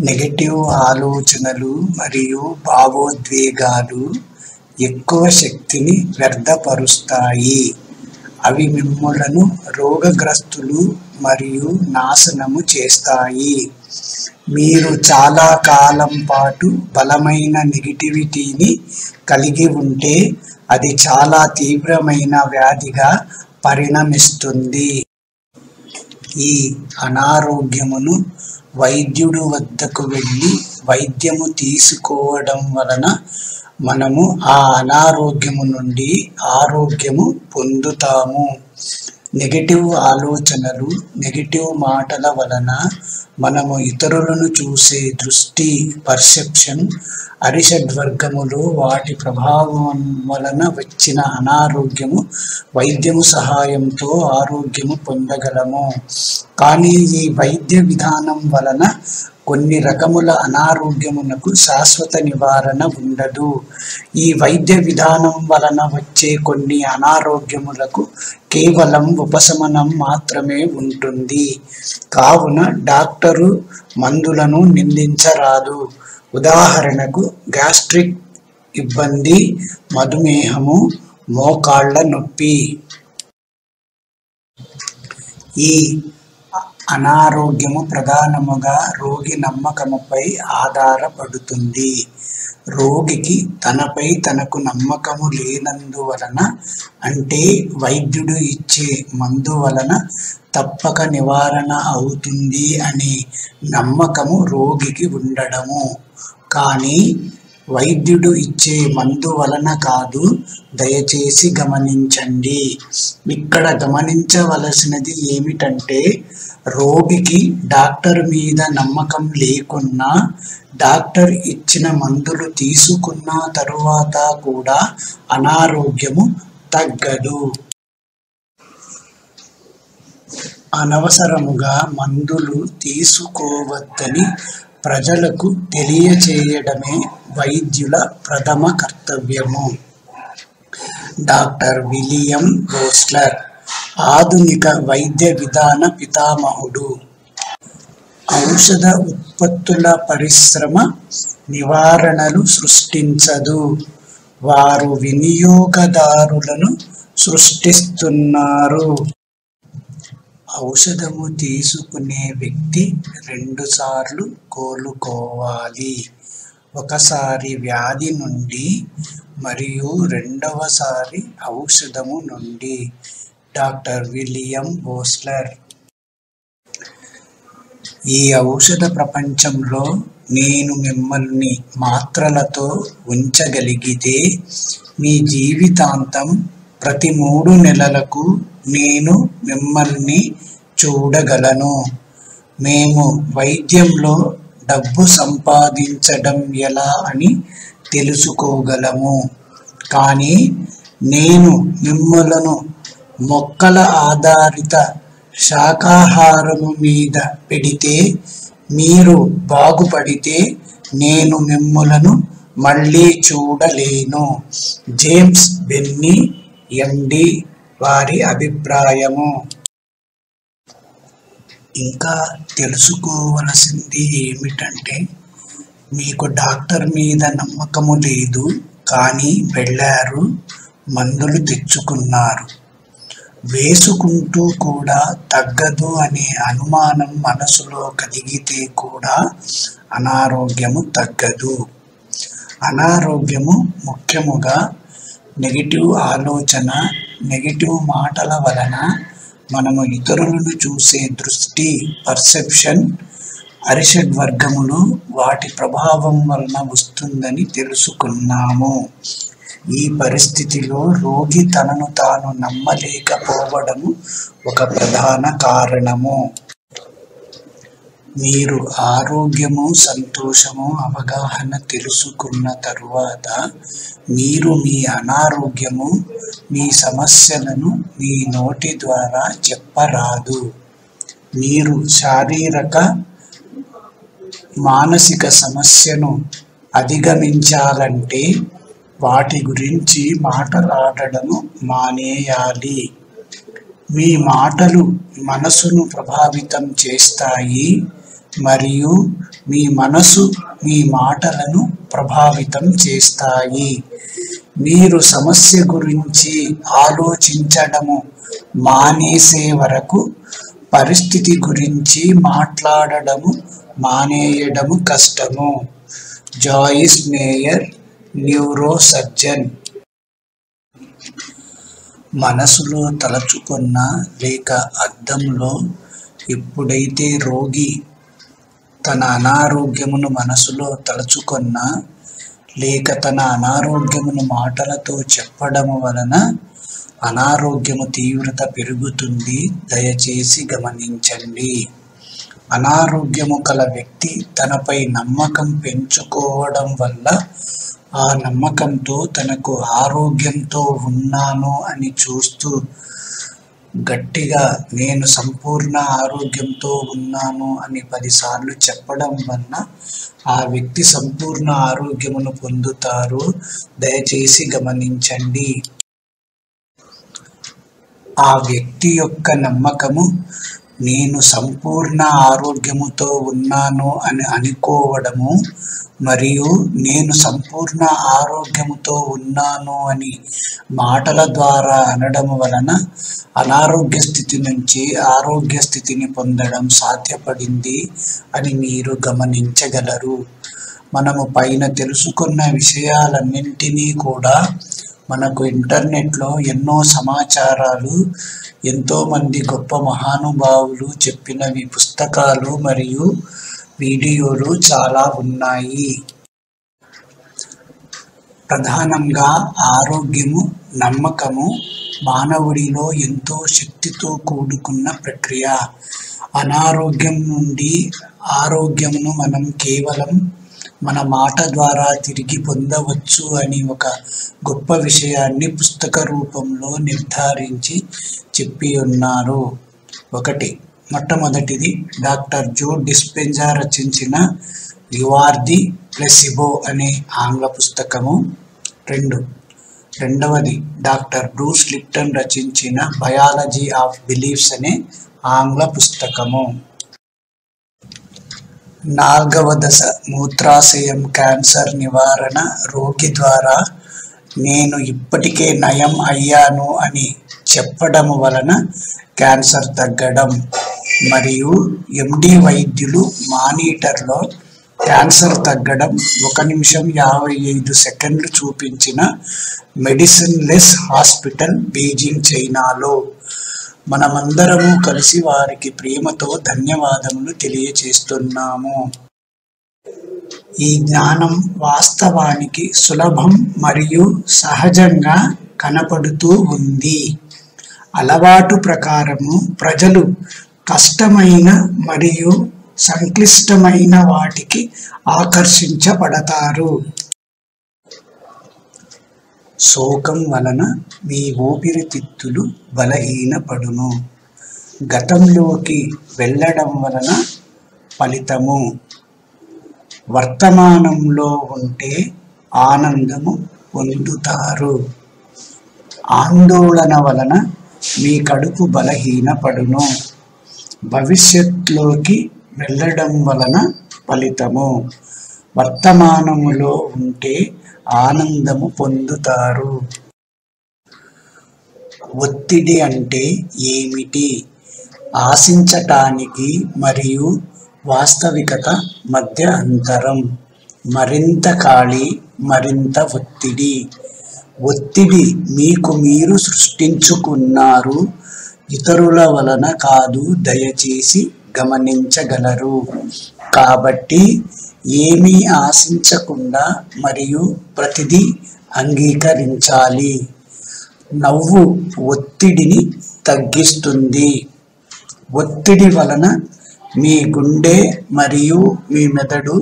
నెగటివ్ ఆలోచనలు మరియు భావోద్వేగాలు ఎక్కువ శక్తిని వ్యర్థపరుస్తాయి. అవి మిమ్మలను రోగగ్రస్తులు మరియు నాశనము చేస్తాయి. మీరు చాలా కాలం పాటు బలమైన నెగటివిటీని కలిగి ఉంటే అది చాలా తీవ్రమైన వ్యాధిగా పరిణమిస్తుంది. ఈ అనారోగ్యమును వైద్యుడు వద్దకు వెళ్ళి వైద్యము తీసుకోవడం వలన మనము ఆ అనారోగ్యము నుండి ఆరోగ్యము పొందుతాము. నెగటివ్ ఆలోచనలు, నెగటివ్ మాటల వలన మనము ఇతరులను చూసే దృష్టి, పర్సెప్షన్, అరిషడ్వర్గములు, వాటి ప్రభావం వలన వచ్చిన అనారోగ్యము వైద్యము సహాయంతో ఆరోగ్యము పొందగలము. కానీ ఈ వైద్య విధానం వలన కొన్ని రకముల అనారోగ్యమునకు శాశ్వత నివారణ ఉండదు. ఈ వైద్య విధానం వలన వచ్చే కొన్ని అనారోగ్యములకు కేవలం ఉపశమనం మాత్రమే ఉంటుంది. కావున డాక్టరు మందులను నిందించరాదు. ఉదాహరణకు గ్యాస్ట్రిక్ ఇబ్బంది, మధుమేహము, మోకాళ్ళ నొప్పి. ఈ అనారోగ్యము ప్రధానముగా రోగి నమ్మకముపై ఆధారపడుతుంది. రోగికి తనపై తనకు నమ్మకము లేనందువలన, అంటే వైద్యుడు ఇచ్చే మందు వలన తప్పక నివారణ అవుతుంది అనే నమ్మకము రోగికి ఉండడము. కానీ వైద్యుడు ఇచ్చే మందు వలన కాదు. దయచేసి గమనించండి. ఇక్కడ గమనించవలసినది ఏమిటంటే, రోగికి డాక్టర్ మీద నమ్మకం లేకున్నా డాక్టర్ ఇచ్చిన మందులు తీసుకున్న తరువాత కూడా అనారోగ్యము తగ్గదు. అనవసరముగా మందులు తీసుకోవద్దని ప్రజలకు తెలియచేయడమే వైద్యుల ప్రథమ కర్తవ్యము. డాక్టర్ విలియం ఓస్లర్ ఆధునిక వైద్య విధాన పితామహుడు. ఔషధ ఉత్పత్తుల పరిశ్రమ నివారణలు సృష్టించదు, వారు వినియోగదారులను సృష్టిస్తున్నారు. ఔషధము తీసుకునే వ్యక్తి 2 సార్లు కోలుకోవాలి. ఒకసారి వ్యాధి నుండి మరియు రెండవసారి ఔషధము నుండి. Doctor William Osler. ఈ ఔషధ ప్రపంచంలో నేను మిమ్మల్ని మాత్రలతో ఉంచగలిగితే మీ జీవితాంతం ప్రతి 3 నెలలకు నేను మిమ్మల్ని చూడగలను. మేము వైద్యంలో డబ్బు సంపాదించడం ఎలా అని తెలుసుకోగలము. కానీ నేను మిమ్మలను మొక్కల ఆధారిత శాకాహారము మీద పెడితే, మీరు బాగుపడితే నేను మిమ్మలను మళ్ళీ చూడలేను. జేమ్స్ బెన్నీ ఎండి వారి అభిప్రాయము. ఇంకా తెలుసుకోవలసింది ఏమిటంటే, మీకు డాక్టర్ మీద నమ్మకము లేదు, కానీ వెళ్ళారు, మందులు తెచ్చుకున్నారు. వేసుకుంటూ కూడా తగ్గదు అనే అనుమానం మనసులో కలిగితే కూడా అనారోగ్యము తగ్గదు. అనారోగ్యము ముఖ్యముగా నెగిటివ్ ఆలోచన, నెగిటివ్ మాటల వలన మనము ఇతరులను చూసే దృష్టి, పర్సెప్షన్, అరిషడ్వర్గములు, వాటి ప్రభావం వలన వస్తుందని తెలుసుకున్నాము. ఈ పరిస్థితిలో రోగి తనను తాను నమ్మలేకపోవడము ఒక ప్రధాన కారణము. మీరు ఆరోగ్యము, సంతోషము, అవగాహన తెలుసుకున్న తరువాత మీరు మీ అనారోగ్యము, మీ సమస్యలను మీ నోటి ద్వారా చెప్పరాదు. మీరు శారీరక, మానసిక సమస్యను అధిగమించాలంటే వాటి గురించి మాట్లాడడము మానేయాలి. మీ మాటలు మనసును ప్రభావితం చేస్తాయి మరియు మీ మనసు మీ మాటలను ప్రభావితం చేస్తాయి. మీరు సమస్య గురించి ఆలోచించడము మానేసే వరకు పరిస్థితి గురించి మాట్లాడడము మానేయడము కష్టము. జాయిస్ మేయర్, న్యూరో సర్జన్. మనసులో తలచుకున్న లేక అద్దంలో ఎప్పుడైతే రోగి తన అనారోగ్యమును మనసులో తలచుకున్నా లేక తన అనారోగ్యమును మాటలతో చెప్పడము వలన అనారోగ్యము తీవ్రత పెరుగుతుంది. దయచేసి గమనించండి. అనారోగ్యము కల వ్యక్తి తనపై నమ్మకం పెంచుకోవడం వల్ల ఆ నమ్మకంతో తనకు ఆరోగ్యంతో ఉన్నాను అని చూస్తూ గట్టిగా నేను సంపూర్ణ ఆరోగ్యంతో ఉన్నాను అని 10 సార్లు చెప్పడం వల్ల ఆ వ్యక్తి సంపూర్ణ ఆరోగ్యమును పొందుతారు. దయచేసి గమనించండి. ఆ వ్యక్తి యొక్క నమ్మకము నేను సంపూర్ణ ఆరోగ్యముతో ఉన్నాను అని అనుకోవడము మరియు నేను సంపూర్ణ ఆరోగ్యముతో ఉన్నాను అని మాటల ద్వారా అనడం వలన అనారోగ్య స్థితి నుంచి ఆరోగ్య స్థితిని పొందడం సాధ్యపడింది అని మీరు గమనించగలరు. మనము పైన తెలుసుకున్న విషయాలన్నింటినీ కూడా మనకు ఇంటర్నెట్లో ఎన్నో సమాచారాలు, ఎంతోమంది గొప్ప మహానుభావులు చెప్పినవి పుస్తకాలు మరియు వీడియోలు చాలా ఉన్నాయి. ప్రధానంగా ఆరోగ్యము, నమ్మకము మానవుడిలో ఎంతో శక్తితో కూడుకున్న ప్రక్రియ. అనారోగ్యం నుండి ఆరోగ్యమును మనం కేవలం మన మాట ద్వారా తిరిగి పొందవచ్చు అని ఒక గొప్ప విషయాన్ని పుస్తక రూపంలో నిర్ధారించి చెప్పి ఉన్నారు. మొట్టమొదటిది డాక్టర్ జో డిస్పెంజా రచించిన యు ఆర్ ది ప్లెసిబో అనే ఆంగ్ల పుస్తకము. రెండవది డాక్టర్ బ్రూస్ లిప్టన్ రచించిన బయాలజీ ఆఫ్ బిలీఫ్స్ అనే ఆంగ్ల పుస్తకము. 4వ దశ మూత్రాశయం క్యాన్సర్ నివారణ. రోగి ద్వారా నేను ఇప్పటికే నయం అయ్యాను అని చెప్పడం వలన క్యాన్సర్ తగ్గడం మరియు ఎండి వైద్యులు మానిటర్లో క్యాన్సర్ తగ్గడం 1 నిమిషం 55 సెకండ్లు చూపించిన మెడిసిన్ లెస్ హాస్పిటల్, బీజింగ్, చైనాలో. మనమందరము కలిసి వారికి ప్రేమతో ధన్యవాదములు తెలియచేస్తున్నాము. ఈ జ్ఞానం వాస్తవానికి సులభం మరియు సహజంగా కనపడుతూ ఉంది. అలవాటు ప్రకారము ప్రజలు కష్టమైన మరియు సంక్లిష్టమైన వాటికి ఆకర్షించబడతారు. శోకం వలన మీ ఊపిరితిత్తులు బలహీనపడును. గతంలోకి వెళ్ళడం వలన ఫలితము. వర్తమానంలో ఉంటే ఆనందము పొందుతారు. ఆందోళన వలన మీ కడుపు బలహీనపడును. భవిష్యత్తులోకి వెళ్ళడం వలన ఫలితము. వర్తమానములో ఉంటే ఆనందము పొందుతారు. ఒత్తిడి అంటే ఏమిటి? ఆశించటానికి మరియు వాస్తవికత మధ్య అంతరం. మరింత ఖాళీ, మరింత ఒత్తిడి. ఒత్తిడి మీకు మీరు సృష్టించుకున్నారు, ఇతరుల వలన కాదు. దయచేసి గమనించగలరు. కాబట్టి ఏమీ ఆశించకుండా మరియు ప్రతిదీ అంగీకరించాలి. నవ్వు ఒత్తిడిని తగ్గిస్తుంది. ఒత్తిడి వలన మీ గుండె మరియు మీ మెదడు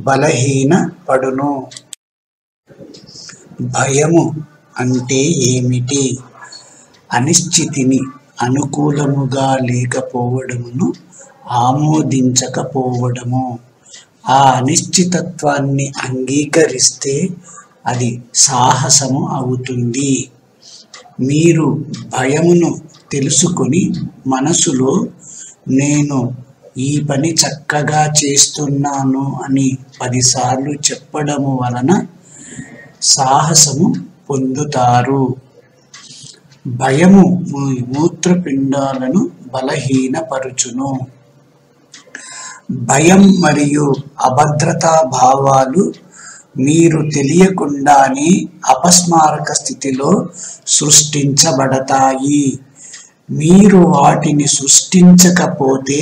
బలహీన పడును. భయము అంటే ఏమిటి? అనిశ్చితిని, అనుకూలముగా లేకపోవడమును ఆమోదించకపోవడము. ఆ అనిశ్చితత్వాన్ని అంగీకరిస్తే అది సాహసము అవుతుంది. మీరు భయమును తెలుసుకొని మనసులో నేను ఈ పని చక్కగా చేస్తున్నాను అని 10 సార్లు చెప్పడము వలన సాహసము పొందుతారు. భయము మూత్రపిండాలను బలహీనపరుచును. భయం మరియు అభద్రతా భావాలు మీరు తెలియకుండానే అపస్మారక స్థితిలో సృష్టించబడతాయి. మీరు వాటిని సృష్టించకపోతే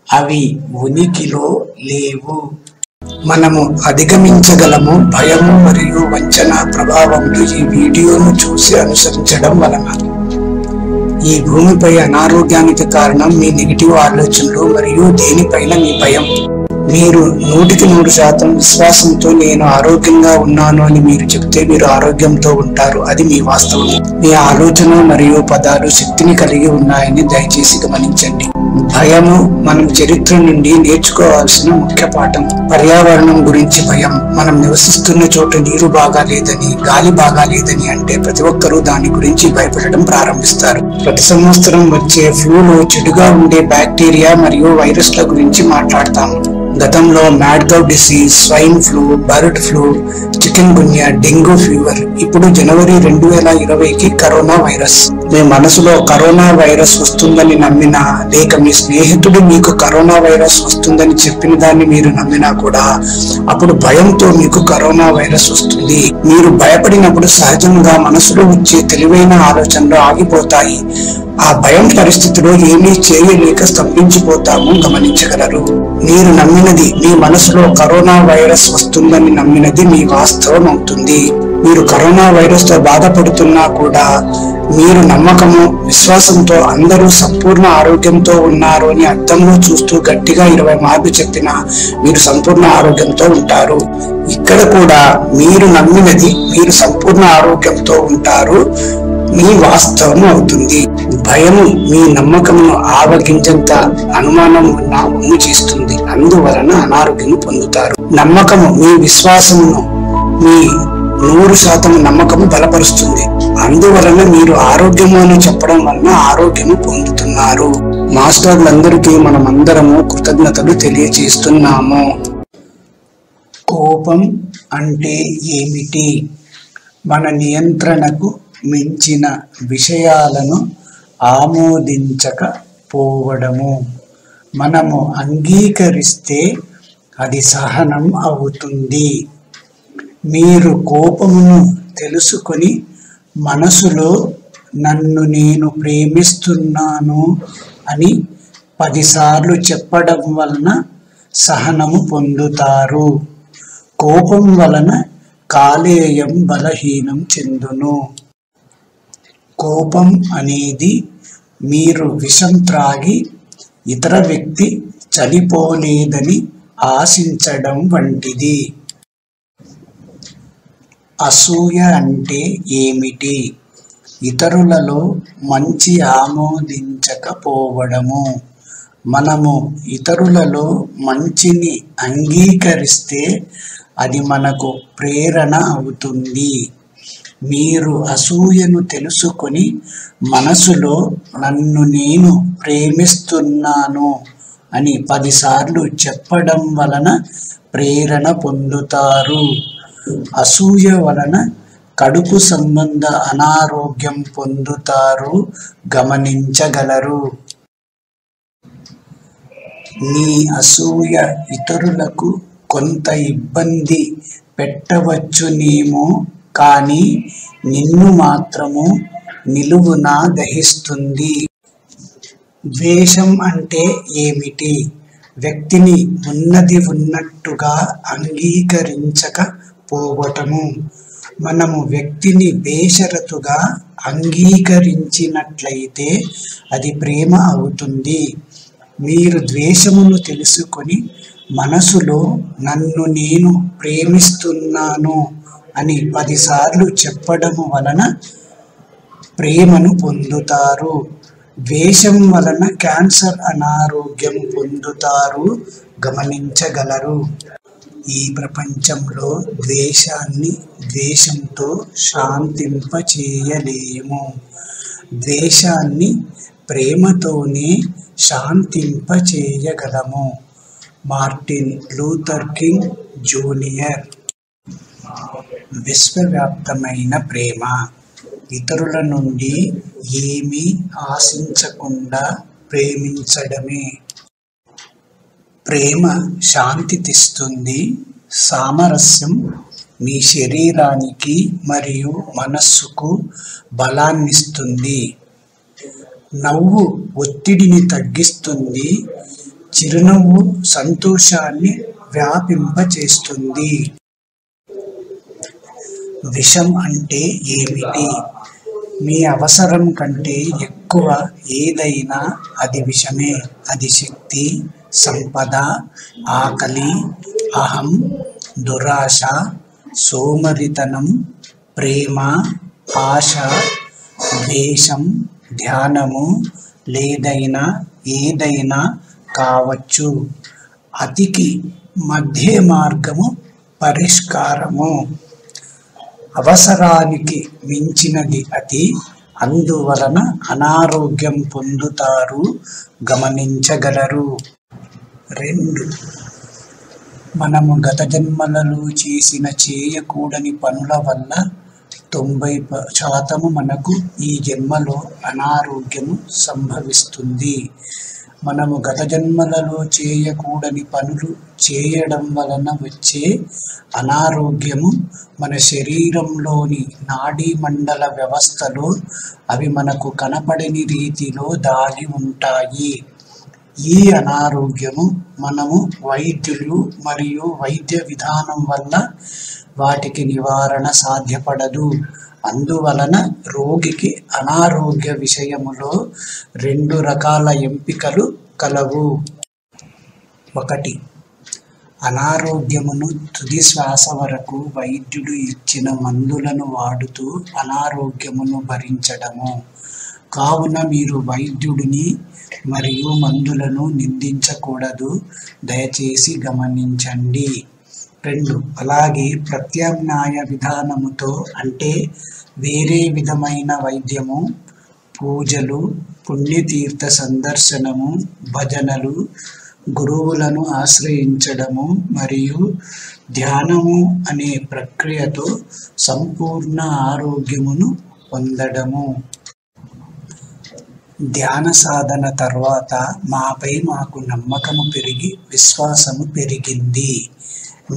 అవి ఉనికిలో లేవు. మనము అధిగమించగలము భయము మరియు వంచన ప్రభావంలో ఈ వీడియోను చూసి అనుసరించడం వలన. ఈ భూమిపై అనారోగ్యానికి కారణం మీ నెగిటివ్ ఆలోచనలు మరియు దేనిపైన మీ భయం. మీరు 100% విశ్వాసంతో నేను ఆరోగ్యంగా ఉన్నాను అని మీరు చెప్తే మీరు ఆరోగ్యంతో ఉంటారు. అది మీ వాస్తవం. మీ ఆలోచన మరియు పదాలు శక్తిని కలిగి ఉన్నాయని దయచేసి గమనించండి. భయము మనం చరిత్ర నుండి నేర్చుకోవాల్సిన ముఖ్య పాఠం. పర్యావరణం గురించి భయం. మనం నివసిస్తున్న చోట నీరు బాగా లేదని, గాలి బాగా లేదని అంటే ప్రతి ఒక్కరూ దాని గురించి భయపడడం ప్రారంభిస్తారు. ప్రతి సంవత్సరం వచ్చే ఫ్లూలో చెడుగా ఉండే బ్యాక్టీరియా మరియు వైరస్ల గురించి మాట్లాడతాము. గతంలో mad cow disease, swine flu, bird flu, chikungunya, dengue fever. ఇప్పుడు జనవరి 2020కి కరోనా వైరస్. మీ మనసులో కరోనా వైరస్ వస్తుందని నమ్మినా, లేక మీ స్నేహితుడు మీకు కరోనా వైరస్ వస్తుందని చెప్పిన దాన్ని మీరు నమ్మినా కూడా అప్పుడు భయంతో మీకు కరోనా వైరస్ వస్తుంది. మీరు భయపడినప్పుడు సహజంగా మనసులో వచ్చే తెలివైన ఆలోచనలు ఆగిపోతాయి. ఆ భయం పరిస్థితిలో ఏమీ చేయలేక స్తంభించిపోతాము. గమనించగలరు. మీరు నమ్మినది, మీ మనసులో కరోనా వైరస్ వస్తుందని నమ్మినది మీ వాస్తవం అవుతుంది. మీరు కరోనా వైరస్ తో బాధపడుతున్నా కూడా మీరు నమ్మకము, విశ్వాసంతో అందరూ సంపూర్ణ ఆరోగ్యంతో ఉన్నారు అని అద్దంలో చూస్తూ గట్టిగా 20 మార్లు చెప్పినా మీరు సంపూర్ణ ఆరోగ్యంతో ఉంటారు. ఇక్కడ కూడా మీరు నమ్మినది మీరు సంపూర్ణ ఆరోగ్యంతో ఉంటారు మీ వాస్తవం అవుతుంది. భయము మీ నమ్మకమును ఆవగించంత అనుమానం ఉన్న చేస్తుంది. అందువలన అనారోగ్యం పొందుతారు. నమ్మకము మీ విశ్వాసమును, మీ 100% నమ్మకము బలపరుస్తుంది. అందువలన మీరు ఆరోగ్యము అని చెప్పడం వలన ఆరోగ్యము పొందుతున్నారు. మాస్టర్లందరికీ మనమందరము కృతజ్ఞతలు తెలియజేస్తున్నాము. కోపం అంటే ఏమిటి? మన నియంత్రణకు మించిన విషయాలను ఆమోదించకపోవడము. మనము అంగీకరిస్తే అది సహనం అవుతుంది. మీరు కోపమును తెలుసుకొని మనసులో నన్ను నేను ప్రేమిస్తున్నాను అని 10 సార్లు చెప్పడం వలన సహనము పొందుతారు. కోపం వలన కాలేయం బలహీనం చెందును. కోపం అనేది మీరు విషం త్రాగి ఇతర వ్యక్తి చనిపోలేదని ఆశించడం వంటిది. అసూయ అంటే ఏమిటి? ఇతరులలో మంచి ఆమోదించకపోవడము. మనము ఇతరులలో మంచిని అంగీకరిస్తే అది మనకు ప్రేరణ అవుతుంది. మీరు అసూయను తెలుసుకొని మనసులో నన్ను నేను ప్రేమిస్తున్నాను అని 10 సార్లు చెప్పడం వలన ప్రేరణ పొందుతారు. అసూయ వలన కడుపు సంబంధ అనారోగ్యం పొందుతారు. గమనించగలరు. నీ అసూయ ఇతరులకు కొంత ఇబ్బంది పెట్టవచ్చునేమో, కానీ నిన్ను మాత్రము నిలువునా దహిస్తుంది. ద్వేషం అంటే ఏమిటి? వ్యక్తిని ఉన్నది ఉన్నట్టుగా అంగీకరించకపోవటము. మనము వ్యక్తిని బేషరతుగా అంగీకరించినట్లయితే అది ప్రేమ అవుతుంది. మీరు ద్వేషమును తెలుసుకొని మనసులో నన్ను నేను ప్రేమిస్తున్నాను అని 10 సార్లు చెప్పడము వలన ప్రేమను పొందుతారు. ద్వేషం వలన క్యాన్సర్ అనారోగ్యం పొందుతారు. గమనించగలరు. ఈ ప్రపంచంలో ద్వేషాన్ని ద్వేషంతో శాంతింపచేయలేము. ద్వేషాన్ని ప్రేమతోనే శాంతింపచేయగలము. Martin Luther King Junior. విశ్వవ్యాప్తమైన ప్రేమ ఇతరుల నుండి ఏమీ ఆశించకుండా ప్రేమించడమే. ప్రేమ శాంతి తెస్తుంది. సామరస్యం మీ శరీరానికి మరియు మనస్సుకు బలాన్నిస్తుంది. నవ్వు ఒత్తిడిని తగ్గిస్తుంది. చిరునవ్వు సంతోషాన్ని వ్యాపింపచేస్తుంది. విషం అంటే ఏమిటి? మీ అవసరం కంటే ఎక్కువ ఏదైనా అది విషమే. అది శక్తి, సంపద, ఆకలి, అహం, దురాశ, సోమరితనం, ప్రేమ, ఆశ, ద్వేషం, ధ్యానము ఏదైనా కావచ్చు. అతికి మధ్య మార్గము పరిష్కారము. అవసరానికి మించినది అతి, అందువలన అనారోగ్యం పొందుతారు. గమనించగలరు. 2. మనము గత జన్మలలో చేసిన చేయకూడని పనుల వల్ల 90% మనకు ఈ జన్మలో అనారోగ్యము సంభవిస్తుంది. మనము గత జన్మలలో చేయకూడని పనులు చేయడం వలన వచ్చే అనారోగ్యము మన శరీరంలోని నాడీ మండల వ్యవస్థలో అవి మనకు కనపడని రీతిలో దాగి ఉంటాయి. ఈ అనారోగ్యము మనము వైద్యులు మరియు వైద్య విధానం వల్ల వాటికి నివారణ సాధ్యపడదు. అందువలన రోగికి అనారోగ్య విషయములో 2 రకాల ఎంపికలు కలవు. 1. అనారోగ్యమును తుది శ్వాస వరకు వైద్యుడు ఇచ్చిన మందులను వాడుతూ అనారోగ్యమును భరించడము. కావున మీరు వైద్యుడిని మరియు మందులను నిందించకూడదు. దయచేసి గమనించండి. 2. అలాగే ప్రత్యామ్నాయ విధానముతో అంటే వేరే విధమైన వైద్యము, పూజలు, పుణ్యతీర్థ సందర్శనము, భజనలు, గురువులను ఆశ్రయించడము మరియు ధ్యానము అనే ప్రక్రియతో సంపూర్ణ ఆరోగ్యమును పొందడము. ధ్యాన సాధన తర్వాత మాపై మాకు నమ్మకము పెరిగి విశ్వాసము పెరిగింది.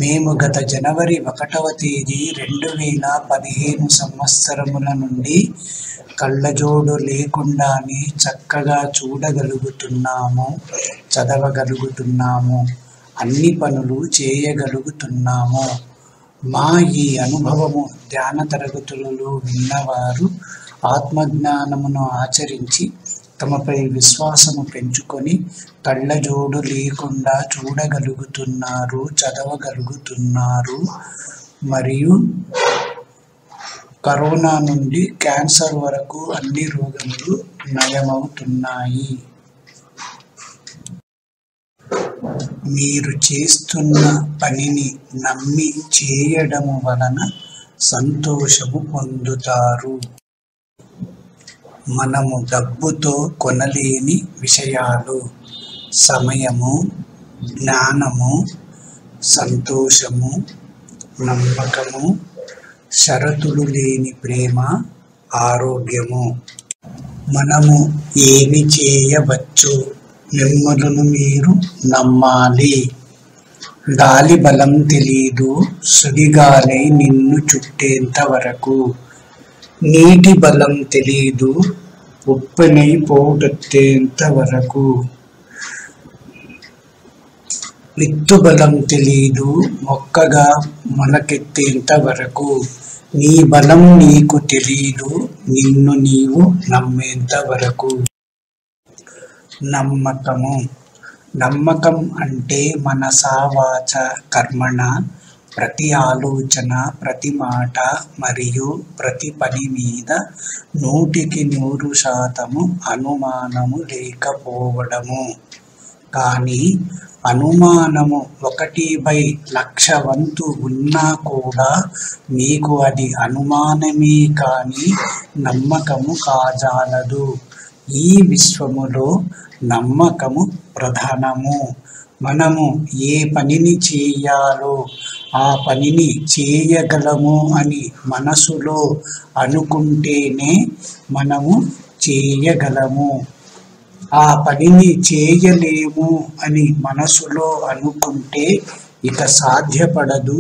మేము గత జనవరి 1వ తేదీ 2015 సంవత్సరముల నుండి కళ్ళజోడు లేకుండానే చక్కగా చూడగలుగుతున్నాము, చదవగలుగుతున్నాము, అన్ని పనులు చేయగలుగుతున్నాము. మా ఈ అనుభవము ధ్యాన తరగతులలో విన్నవారు ఆత్మజ్ఞానమును ఆచరించి తమపై విశ్వాసము పెంచుకొని కళ్ళజోడు లేకుండా చూడగలుగుతున్నారు, చదవగలుగుతున్నారు మరియు కరోనా నుండి క్యాన్సర్ వరకు అన్ని రోగములు నయమవుతున్నాయి. మీరు చేస్తున్న పనిని నమ్మి చేయడము వలన సంతోషము పొందుతారు. మనము డబ్బుతో కొనలేని విషయాలు సమయము, జ్ఞానము, సంతోషము, నమ్మకము, షరతులు లేని ప్రేమ, ఆరోగ్యము. మనము ఏమి చేయవచ్చు? మిమ్మలను మీరు నమ్మాలి. గాలి బలం తెలీదు సుడిగాలై నిన్ను చుట్టేంత వరకు. నీటి బలం తెలీదు ఉప్పెనై పోటెత్తేంత వరకు. విత్తు బలం తెలీదు మొక్కగా మొలకెత్తేంత వరకు. నీ బలం నీకు తెలీదు నిన్ను నీవు నమ్మేంత వరకు. నమ్మకము. నమ్మకం అంటే మనస, వాచ, కర్మణ ప్రతి ఆలోచన, ప్రతి మాట మరియు ప్రతి పని మీద 100% అనుమానము లేకపోవడము. కానీ అనుమానము 1/1000 వంతు ఉన్నా కూడా మీకు అది అనుమానమే కాని నమ్మకము కాజాలదు. ఈ విశ్వములో నమ్మకము ప్రధానము. మనము ఏ పనిని చేయాలో ఆ పనిని చేయగలము అని మనసులో అనుకుంటేనే మనము చేయగలము. ఆ పనిని చేయలేము అని మనసులో అనుకుంటే ఇక సాధ్యపడదు.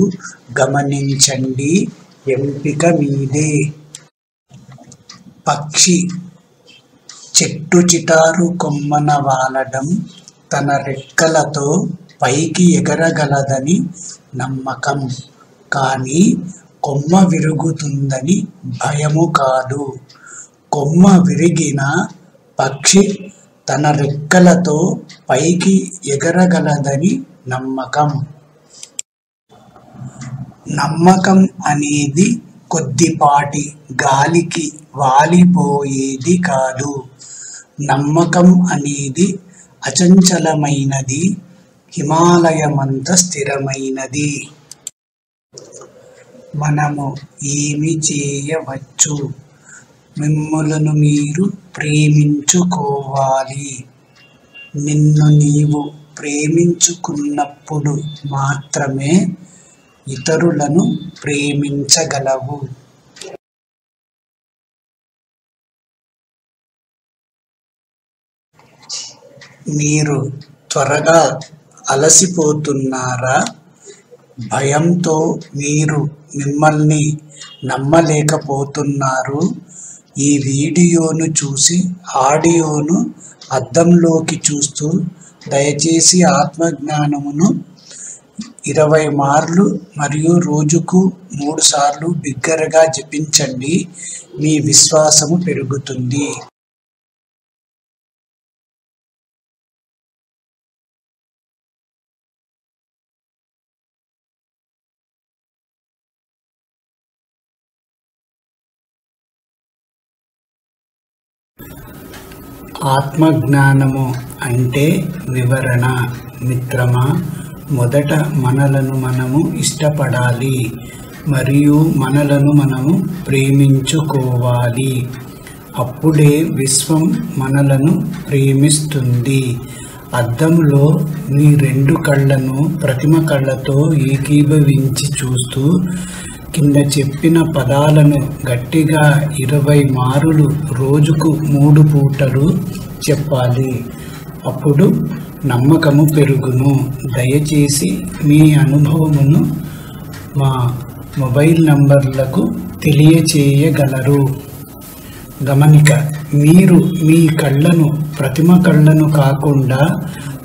గమనించండి, ఎంపిక మీదే. పక్షి చెట్టు చిటారు కొమ్మన వాలడం, తన రెక్కలతో పైకి ఎగరగలదని నమ్మకం. కానీ కొమ్మ విరుగుతుందని భయము కాదు. కొమ్మ విరిగిన పక్షి తన రెక్కలతో పైకి ఎగరగలదని నమ్మకం. నమ్మకం అనేది కొద్దిపాటి గాలికి వాలిపోయేది కాదు. నమ్మకం అనేది అచంచలమైనది, హిమాలయమంత స్థిరమైనది. మనము ఏమి చేయవచ్చు? మిమ్ములను మీరు ప్రేమించుకోవాలి. నిన్ను నీవు ప్రేమించుకున్నప్పుడు మాత్రమే ఇతరులను ప్రేమించగలవు. మీరు త్వరగా అలసిపోతున్నారా? భయంతో మీరు మిమ్మల్ని నమ్మలేకపోతున్నారు. ఈ వీడియోను చూసి ఆడియోను అద్దంలోకి చూస్తూ దయచేసి ఆత్మజ్ఞానమును 20 మార్లు మరియు రోజుకు 3 సార్లు బిగ్గరగా జపించండి. మీ విశ్వాసము పెరుగుతుంది. ఆత్మజ్ఞానము అంటే వివరణ. మిత్రమా, మొదట మనలను మనము ఇష్టపడాలి మరియు మనలను మనము ప్రేమించుకోవాలి. అప్పుడే విశ్వం మనలను ప్రేమిస్తుంది. అద్దంలో మీ 2 కళ్ళను ప్రతిమ కళ్ళతో ఏకీభవించి చూస్తూ కింద చెప్పిన పదాలను గట్టిగా 20 మారులు రోజుకు 3 పూటలు చెప్పాలి. అప్పుడు నమ్మకము పెరుగును. దయచేసి మీ అనుభవమును మా మొబైల్ నంబర్లకు తెలియచేయగలరు. గమనిక: మీరు మీ కళ్ళను ప్రతిమ కళ్ళను కాకుండా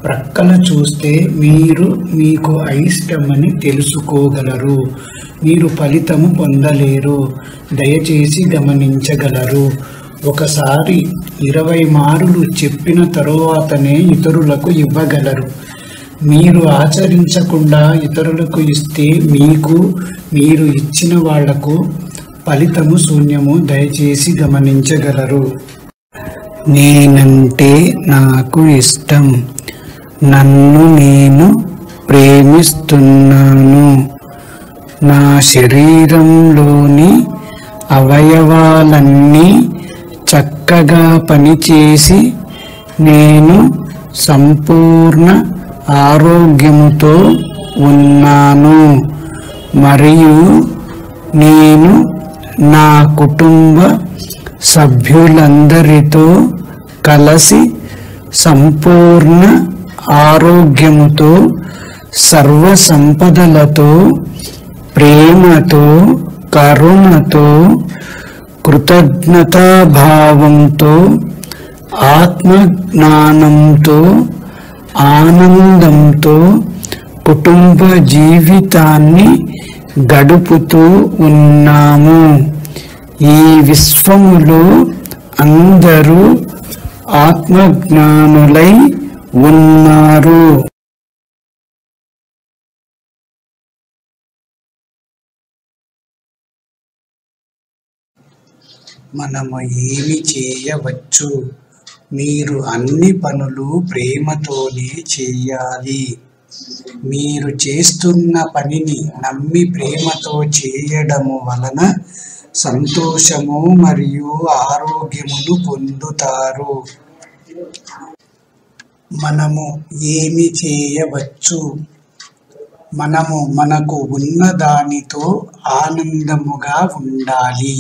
ప్రక్కన చూస్తే మీరు మీకు అయిష్టమని తెలుసుకోగలరు. మీరు ఫలితము పొందలేరు. దయచేసి గమనించగలరు. ఒకసారి 20 మారులు చెప్పిన తరువాతనే ఇతరులకు ఇవ్వగలరు. మీరు ఆచరించకుండా ఇతరులకు ఇస్తే మీకు, మీరు ఇచ్చిన వాళ్లకు ఫలితము శూన్యము. దయచేసి గమనించగలరు. నేనంటే నాకు ఇష్టం. నన్ను నేను ప్రేమిస్తున్నాను. నా శరీరంలోని అవయవాలన్నీ చక్కగా పనిచేసి నేను సంపూర్ణ ఆరోగ్యముతో ఉన్నాను. మరియు నేను నా కుటుంబ సభ్యులందరితో కలిసి సంపూర్ణ ఆరోగ్యముతో, సర్వ సంపదలతో, ప్రేమతో, కరుణతో, కృతజ్ఞతాభావంతో, ఆత్మజ్ఞానంతో, ఆనందంతో కుటుంబ జీవితాన్ని గడుపుతూ ఉన్నాము. ఈ విశ్వములో అందరూ ఆత్మజ్ఞానులై ఉన్నారు. మనము ఏమి చేయవచ్చు? మీరు అన్ని పనులు ప్రేమతోనే చేయాలి. మీరు చేస్తున్న పనిని నమ్మి ప్రేమతో చేయడము వలన సంతోషము మరియు ఆరోగ్యమును పొందుతారు. మనము ఏమి చేయవచ్చు? మనకు ఉన్న దానితో ఆనందముగా ఉండాలి.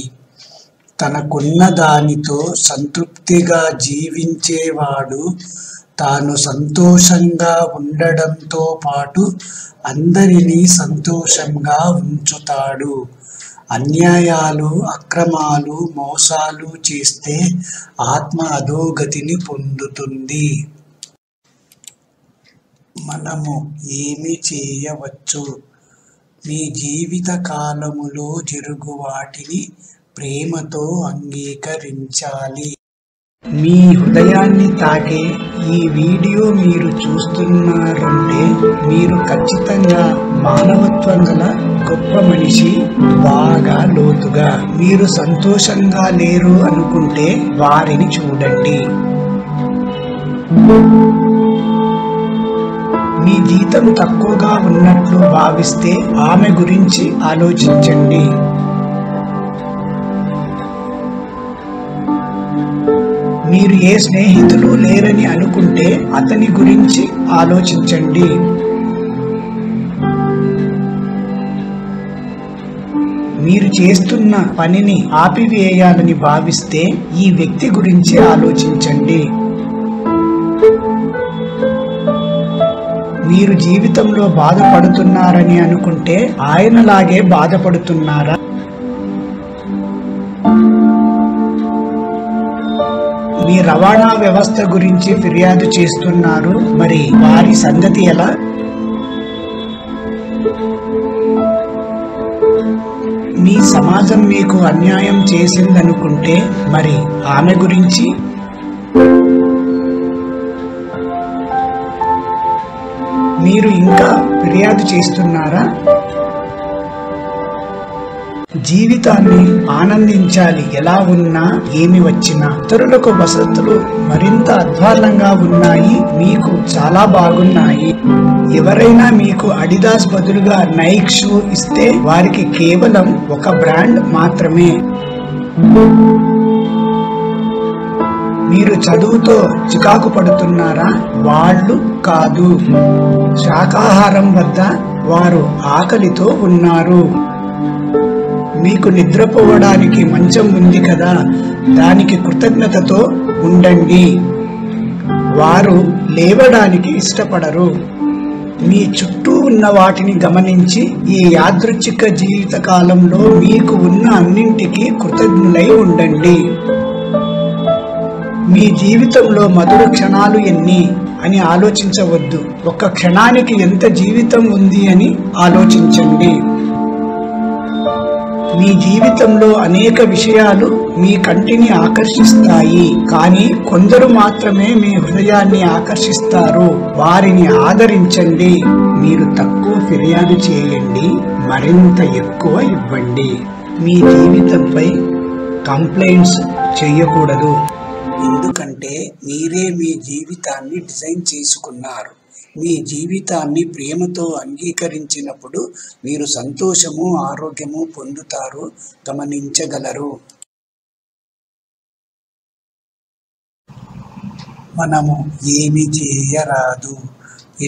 తనకున్న దానితో సంతృప్తిగా జీవించేవాడు తాను సంతోషంగా ఉండడంతో పాటు అందరినీ సంతోషంగా ఉంచుతాడు. అన్యాయాలు, అక్రమాలు, మోసాలు చేస్తే ఆత్మ అధోగతిని పొందుతుంది. మనము ఏమి చేయవచ్చు? మీ జీవిత కాలములో జరుగు వాటిని ప్రేమతో అంగీకరించాలి. మీ హృదయాన్ని తాకే ఈ వీడియో మీరు చూస్తున్నారంటే మీరు ఖచ్చితంగా మానవత్వం గల గొప్ప మనిషి. బాగా లోతుగా మీరు సంతోషంగా లేరు అనుకుంటే వారిని చూడండి. మీ జీతం తక్కువగా ఉన్నట్లు భావిస్తే ఆమె గురించి ఆలోచించండి. మీరు ఏ స్నేహితులు లేరని అనుకుంటే అతని గురించి ఆలోచించండి. మీరు చేస్తున్న పనిని ఆపివేయాలని భావిస్తే ఈ వ్యక్తి గురించి ఆలోచించండి. మీరు జీవితంలో బాధపడుతున్నారని అనుకుంటే ఆయనలాగే బాధపడుతున్నారా? మీ రవాణా వ్యవస్థ గురించి ఫిర్యాదు చేస్తున్నారు, మరి వారి సంగతి ఎలా? మీ సమాజం మీకు అన్యాయం చేసిందనుకుంటే మరి ఆమె గురించి? మీరు ఇంకా ఫిర్యాదు చేస్తున్నారా? జీవితాన్ని ఆనందించాలి. ఎలా ఉన్నా ఏమి వచ్చినా ఇతరులకు వసతులు మరింత అధ్వాన్నంగా ఉన్నాయి, మీకు చాలా బాగున్నాయి. ఎవరైనా మీకు అడిదాస్ బదులుగా నైక్ షూ ఇస్తే వారికి కేవలం ఒక బ్రాండ్ మాత్రమే. మీరు చదువుతో చికాకు పడుతున్నారా? వాళ్ళు కాదు. శాకాహారం వద్ద వారు ఆకలితో ఉన్నారు. మీకు నిద్రపోవడానికి మంచం ఉంది కదా, దానికి కృతజ్ఞతతో ఉండండి. వారు లేవడానికి ఇష్టపడరు. మీ చుట్టూ ఉన్న వాటిని గమనించి ఈ యాదృచ్ఛిక జీవిత కాలంలో మీకు ఉన్న అన్నింటికీ కృతజ్ఞులై ఉండండి. మీ జీవితంలో మధుర క్షణాలు ఎన్ని అని ఆలోచించవద్దు. ఒక్క క్షణానికి ఎంత జీవితం ఉంది అని ఆలోచించండి. మీ జీవితంలో అనేక విషయాలు మీ కంటిని ఆకర్షిస్తాయి, కానీ కొందరు మాత్రమే మీ హృదయాన్ని ఆకర్షిస్తారు. వారిని ఆదరించండి. మీరు తక్కువ ఫిర్యాదు చేయండి, మరింత ఎక్కువ ఇవ్వండి. మీ జీవితంపై కంప్లైంట్స్ చేయకూడదు, ఎందుకంటే మీరే మీ జీవితాన్ని డిజైన్ చేసుకున్నారు. మీ జీవితాన్ని ప్రేమతో అంగీకరించినప్పుడు మీరు సంతోషము, ఆరోగ్యము పొందుతారు, గమనించగలరు. మనము ఏమి చేయరాదు.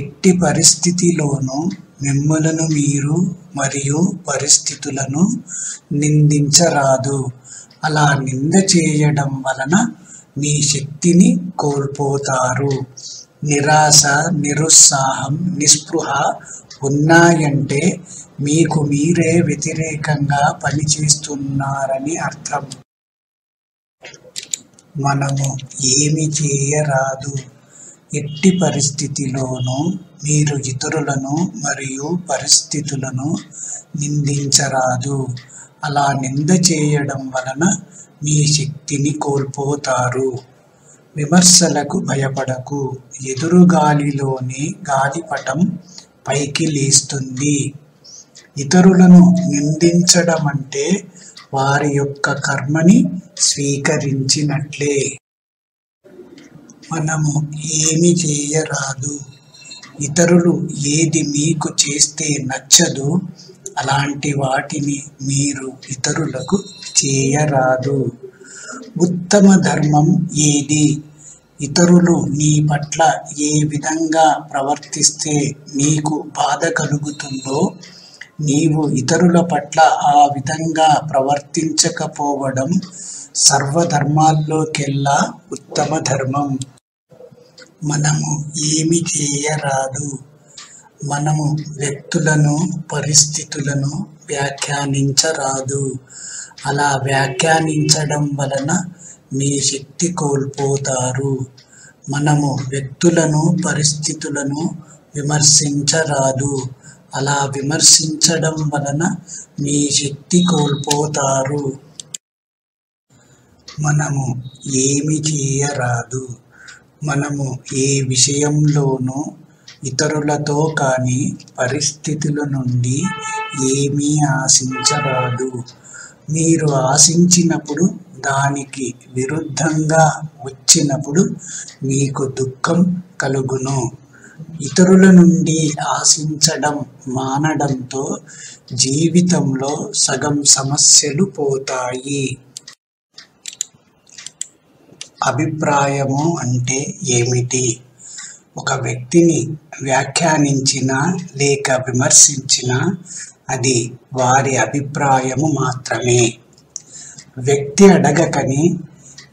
ఎట్టి పరిస్థితిలోనూ మిమ్మలను మీరు మరియు పరిస్థితులను నిందించరాదు. అలా నింద చేయడం వలన మీ శక్తిని కోల్పోతారు. నిరాశ, నిరుత్సాహం, నిస్పృహ ఉన్నాయంటే మీకు మీరే వ్యతిరేకంగా పనిచేస్తున్నారని అర్థం. మనము ఏమి చేయరాదు. ఎట్టి పరిస్థితిలోనూ మీరు ఇతరులను మరియు పరిస్థితులను నిందించరాదు. అలా నింద చేయడం వలన మీ శక్తిని కోల్పోతారు. విమర్శలకు భయపడకు. ఎదురుగాలిలోనే గాలిపటం పైకి లేస్తుంది. ఇతరులను నిందించడం అంటే వారి యొక్క కర్మని స్వీకరించినట్లే. మనము ఏమి చేయరాదు. ఇతరులు ఏది మీకు చేస్తే నచ్చదో అలాంటి వాటిని మీరు ఇతరులకు చేయరాదు. ఉత్తమ ధర్మం ఏది? ఇతరులు నీ పట్ల ఏ విధంగా ప్రవర్తిస్తే నీకు బాధ కలుగుతుందో నీవు ఇతరుల పట్ల ఆ విధంగా ప్రవర్తించకపోవడం సర్వధర్మాల్లోకెల్లా ఉత్తమ ధర్మం. మనము ఏమి చేయరాదు. మనము వ్యక్తులను, పరిస్థితులను వ్యాఖ్యానించరాదు. అలా వ్యాఖ్యానించడం వలన మీ శక్తి కోల్పోతారు. మనము వ్యక్తులను, పరిస్థితులను విమర్శించరాదు. అలా విమర్శించడం వలన మీ శక్తి కోల్పోతారు. మనము ఏమి చేయరాదు. మనము ఏ విషయంలోనూ ఇతరులతో కానీ పరిస్థితుల నుండి ఏమీ ఆశించరాదు. మీరు ఆశించినప్పుడు దానికి విరుద్ధంగా వచ్చినప్పుడు మీకు దుఃఖం కలుగును. ఇతరుల నుండి ఆశించడం మానడంతో జీవితంలో సగం సమస్యలు పోతాయి. అభిప్రాయము అంటే ఏమిటి? ఒక వ్యక్తిని వ్యాఖ్యానించినా లేక విమర్శించినా అది వారి అభిప్రాయము మాత్రమే. వ్యక్తి అడగకని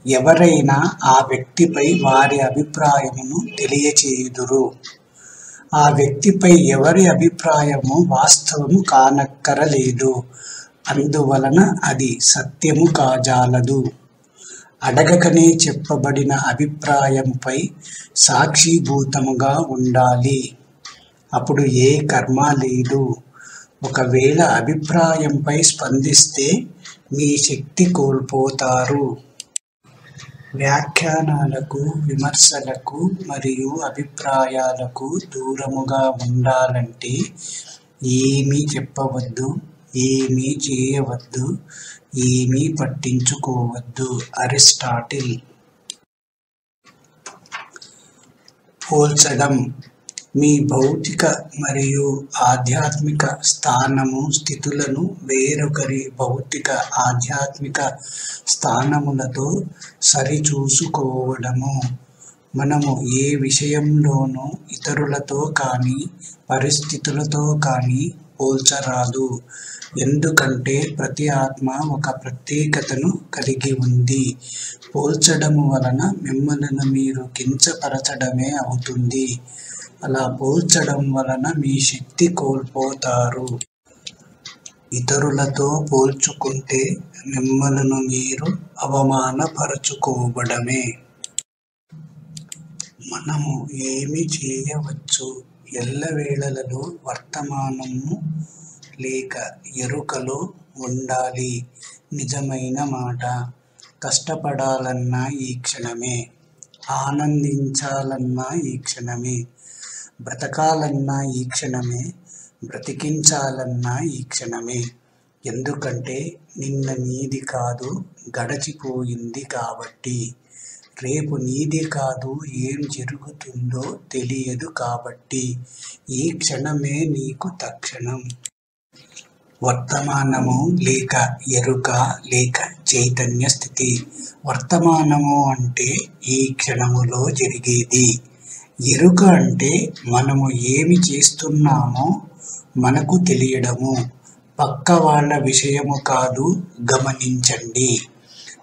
ఎవరైనా ఆ వ్యక్తిపై వారి అభిప్రాయమును తెలియచేయుదురు. ఆ వ్యక్తిపై ఎవరి అభిప్రాయము వాస్తవము కానక్కరలేదు. అందువలన అది సత్యము కాజాలదు. అడగకనే చెప్పబడిన అభిప్రాయంపై సాక్షిభూతముగా ఉండాలి. అప్పుడు ఏ కర్మ లేదు. ఒకవేళ అభిప్రాయంపై స్పందిస్తే మీ శక్తి కోల్పోతారు. వ్యాఖ్యానాలకు, విమర్శలకు మరియు అభిప్రాయాలకు దూరముగా ఉండాలంటే ఏమీ చెప్పవద్దు, ఏమీ చేయవద్దు, ఏమీ పట్టించుకోవద్దు. అరిస్టాటిల్. పోల్చడం. మీ భౌతిక మరియు ఆధ్యాత్మిక స్థానము, స్థితులను వేరొకరి భౌతిక, ఆధ్యాత్మిక స్థానములతో సరిచూసుకోవడము. మనము ఏ విషయంలోనూ ఇతరులతో కానీ పరిస్థితులతో కానీ పోల్చరాదు. ఎందుకంటే ప్రతి ఆత్మ ఒక ప్రత్యేకతను కలిగి ఉంది. పోల్చడము వలన మిమ్మల్ని మీరు కించపరచడమే అవుతుంది. అలా పోల్చడం వలన మీ శక్తి కోల్పోతారు. ఇతరులతో పోల్చుకుంటే మిమ్మల్ని మీరు అవమానపరచుకోవడమే. మనము ఏమి చేయవచ్చు? ఎల్లవేళలలో వర్తమానము లేక ఎరుకలో ఉండాలి. నిజమైన మాట. కష్టపడాలన్నా ఈ క్షణమే, ఆనందించాలన్నా ఈ క్షణమే, బ్రతకాలన్నా ఈ క్షణమే, బ్రతికించాలన్నా ఈ క్షణమే. ఎందుకంటే నిన్న నీది కాదు, గడచిపోయింది కాబట్టి. రేపు నీది కాదు, ఏం జరుగుతుందో తెలియదు కాబట్టి. ఈ క్షణమే నీకు తక్షణం. వర్తమానము లేక ఎరుక లేక చైతన్య స్థితి. వర్తమానము అంటే ఈ క్షణములో జరిగేది. ఎరుక అంటే మనము ఏమి చేస్తున్నామో మనకు తెలియడము. పక్క వాళ్ళ విషయము కాదు, గమనించండి.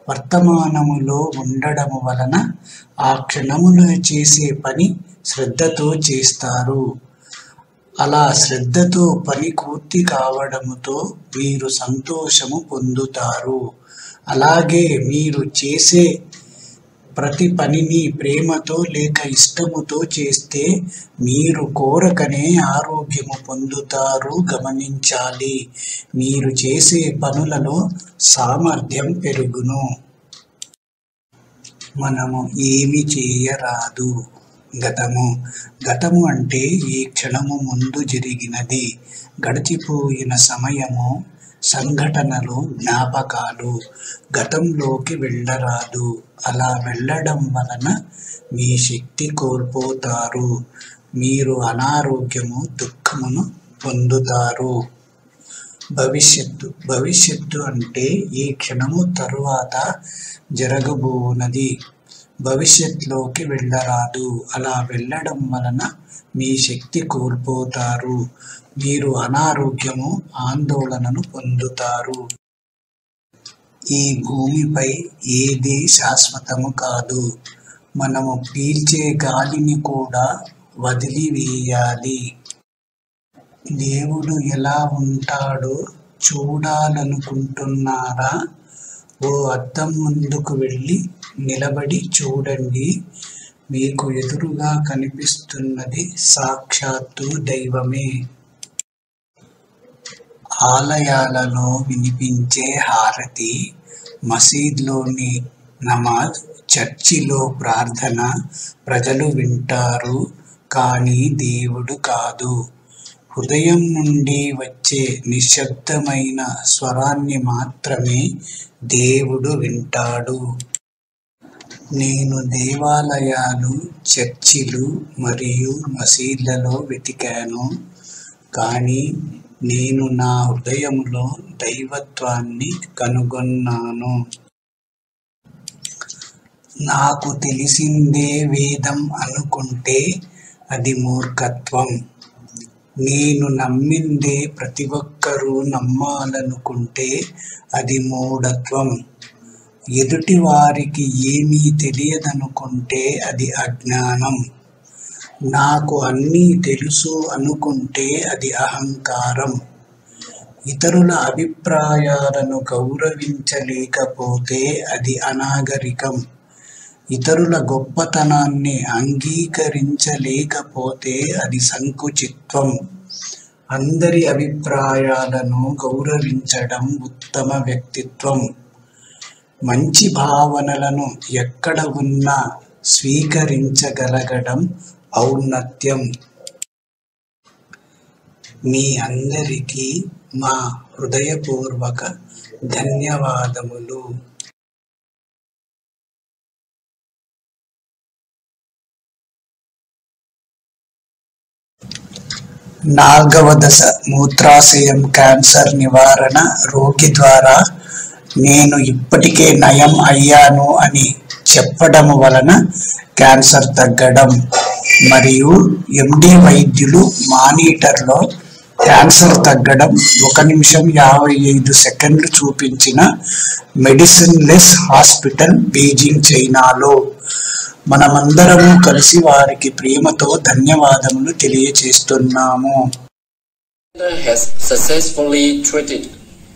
వర్తమానములో ఉండడము వలన ఆ క్షణములో చేసే పని శ్రద్ధతో చేస్తారు. అలా శ్రద్ధతో పని పూర్తి కావడముతో మీరు సంతోషము పొందుతారు. అలాగే మీరు చేసే ప్రతి పనిని ప్రేమతో లేక ఇష్టముతో చేస్తే మీరు కోరకనే ఆరోగ్యము పొందుతారు. గమనించాలి. మీరు చేసే పనులలో సామర్థ్యం పెరుగును. మనము ఏమి చేయరాదు. గతము అంటే ఈ క్షణము ముందు జరిగినది. గడిచిపోయిన సమయము సంఘటనలు, జ్ఞాపకాలు. గతంలోకి వెళ్ళరాదు. అలా వెళ్ళడం వలన మీ శక్తి కోల్పోతారు. మీరు అనారోగ్యము, దుఃఖమును పొందుతారు. భవిష్యత్తు అంటే ఈ క్షణము తరువాత జరగబోనది. భవిష్యత్తులోకి వెళ్ళరాదు. అలా వెళ్ళడం వలన మీ శక్తి కోల్పోతారు. మీరు అనారోగ్యము, ఆందోళనను పొందుతారు. ఈ భూమిపై ఏదీ శాశ్వతము కాదు. మనము పీల్చే గాలిని కూడా వదిలివేయాలి. దేవుడు ఎలా ఉంటాడో చూడాలనుకుంటున్నారా? ఓ అద్దం ముందుకు వెళ్ళి నిలబడి చూడండి. మీకు ఎదురుగా కనిపిస్తున్నది సాక్షాత్తు దైవమే. ఆలయాలలో వినిపించే హారతి, మసీద్లోని నమాజ్, చర్చిలో ప్రార్థన ప్రజలు వింటారు, కానీ దేవుడు కాదు. హృదయం నుండి వచ్చే నిశ్శబ్దమైన స్వరాన్ని మాత్రమే దేవుడు వింటాడు. నేను దేవాలయాలు, చర్చిలు మరియు మసీద్లలో వెతికాను, కానీ నేను నా హృదయంలో దైవత్వాన్ని కనుగొన్నాను. నాకు తెలిసిందే వేదం అనుకుంటే అది మూర్ఖత్వం. నేను నమ్మిందే ప్రతి ఒక్కరూ నమ్మాలనుకుంటే అది మూఢత్వం. ఎదుటి వారికి ఏమీ తెలియదనుకుంటే అది అజ్ఞానం. నాకు అన్నీ తెలుసు అనుకుంటే అది అహంకారం. ఇతరుల అభిప్రాయాలను గౌరవించలేకపోతే అది అనాగరికం. ఇతరుల గొప్పతనాన్ని అంగీకరించలేకపోతే అది సంకుచిత్వం. అందరి అభిప్రాయాలను గౌరవించడం ఉత్తమ వ్యక్తిత్వం. మంచి భావనలను ఎక్కడ ఉన్నా స్వీకరించగలగడం ఔన్నత్యం. మీ అందరికీ మా హృదయపూర్వక ధన్యవాదములు. నాల్గవ దశ మూత్రాశయం క్యాన్సర్ నివారణ. రోగి ద్వారా నేను ఇప్పటికే నయం అయ్యాను అని చెప్పడం వలన క్యాన్సర్ తగ్గడం, మరియు ఎండి వైద్యులు మానిటర్లో క్యాన్సర్ తగ్గడం 1 నిమిషం 55 సెకండ్లు చూపించిన మెడిసిన్ లెస్ హాస్పిటల్, బీజింగ్, చైనాలో. మనమందరము కలిసి వారికి ప్రేమతో ధన్యవాదములు తెలియజేస్తున్నాము. Has successfully treated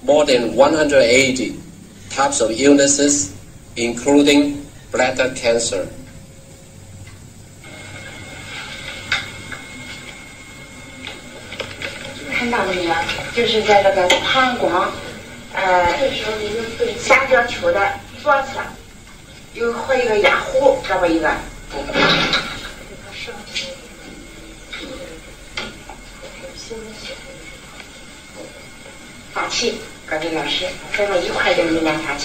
more than 180 types of illnesses, including bladder cancer. 看到了没有？就是在这个膀胱下角球的左侧有和一个压壶，这么一个。法器，各位老师，这么一块的力量法器。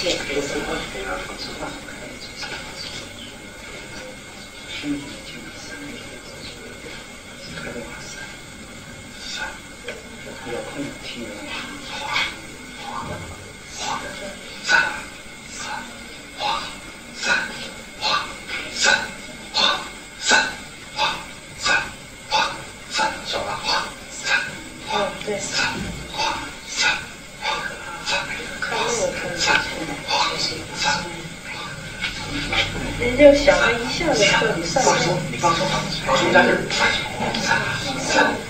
人就想着一下子彻底上手。你放松，放松在这儿。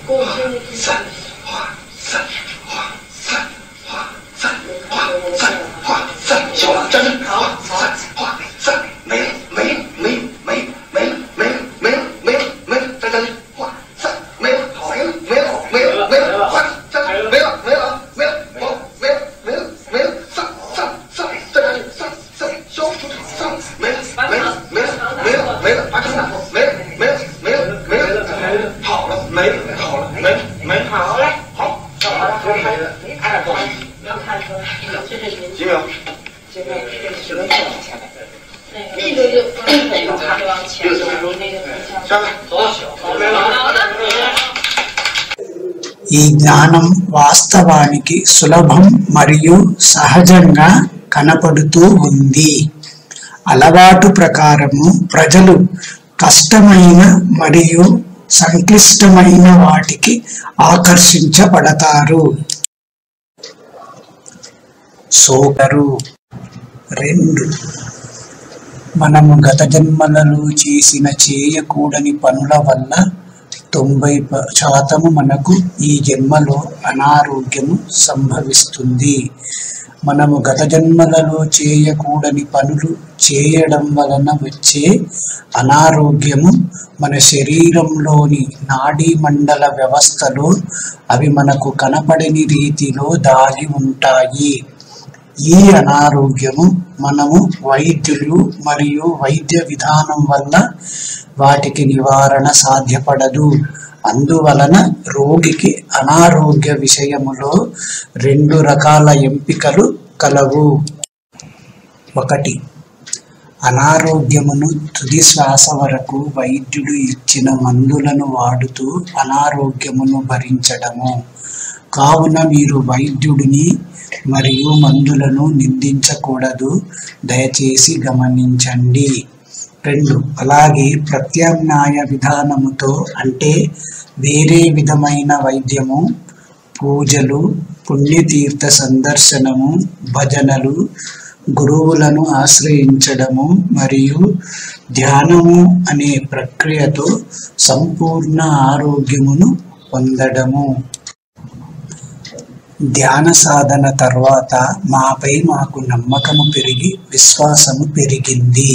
过去小了，站着。好，没了，再站着。没了，好了，假如那个比较下来，走，来了。 ఈ జ్ఞానం వాస్తవానికి సులభం మరియు సహజంగా కనపడుతూ ఉంది. అలవాటు ప్రకారము ప్రజలు కష్టమైన మరియు సంక్లిష్టమైన వాటికి ఆకర్షించబడతారు. సోకరు 2. మనము గత జన్మలలో చేసిన చేయకూడని పనుల వల్ల 90% మనకు ఈ జన్మలో అనారోగ్యము సంభవిస్తుంది. మనము గత జన్మలలో చేయకూడని పనులు చేయడం వలన వచ్చే అనారోగ్యము మన శరీరంలోని నాడీ మండల వ్యవస్థలో అవి మనకు కనపడని రీతిలో దాగి ఉంటాయి. ఈ అనారోగ్యము మనము వైద్యులు మరియు వైద్య విధానం వల్ల వాటికి నివారణ సాధ్యపడదు. అందువలన రోగికి అనారోగ్య విషయములో 2 రకాల ఎంపికలు కలవు. 1. అనారోగ్యమును తుది శ్వాస వరకు వైద్యుడు ఇచ్చిన మందులను వాడుతూ అనారోగ్యమును భరించడము. కావున మీరు వైద్యుడిని మరియు మందులను నిందించకూడదు. దయచేసి గమనించండి. 2. అలాగే ప్రత్యామ్నాయ విధానముతో అంటే వేరే విధమైన వైద్యము, పూజలు, పుణ్యతీర్థ సందర్శనము, భజనలు, గురువులను ఆశ్రయించడము మరియు ధ్యానము అనే ప్రక్రియతో సంపూర్ణ ఆరోగ్యమును పొందడము. ధ్యాన సాధన తర్వాత మాపై మాకు నమ్మకము పెరిగి విశ్వాసము పెరిగింది.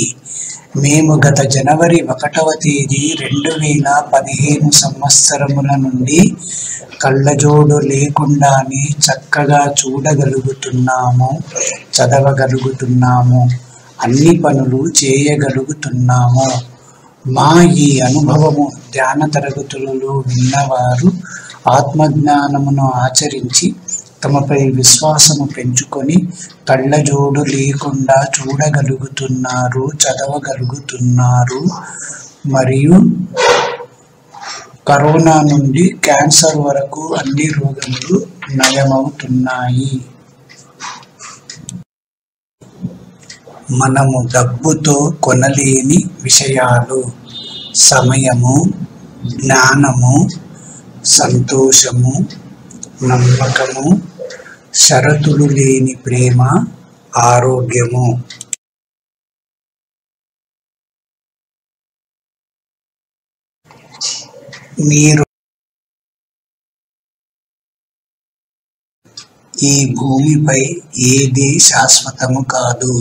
మేము గత జనవరి 1వ తేదీ 2015 సంవత్సరముల నుండి కళ్ళజోడు లేకుండానే చక్కగా చూడగలుగుతున్నాము, చదవగలుగుతున్నాము, అన్ని పనులు చేయగలుగుతున్నాము. మా ఈ అనుభవము ధ్యాన తరగతులలో విన్నవారు ఆత్మజ్ఞానమును ఆచరించి తమపై విశ్వాసము పెంచుకొని కళ్ళజోడు లేకుండా చూడగలుగుతున్నారు, చదవగలుగుతున్నారు మరియు కరోనా నుండి క్యాన్సర్ వరకు అన్ని రోగములు నయమవుతున్నాయి. మనము డబ్బుతో కొనలేని విషయాలు సమయము, జ్ఞానము, సంతోషము, నమ్మకము, షరతులు లేని ప్రేమ, ఆరోగ్యము. మీరు ఈ భూమిపై ఏది శాశ్వతము కాదు.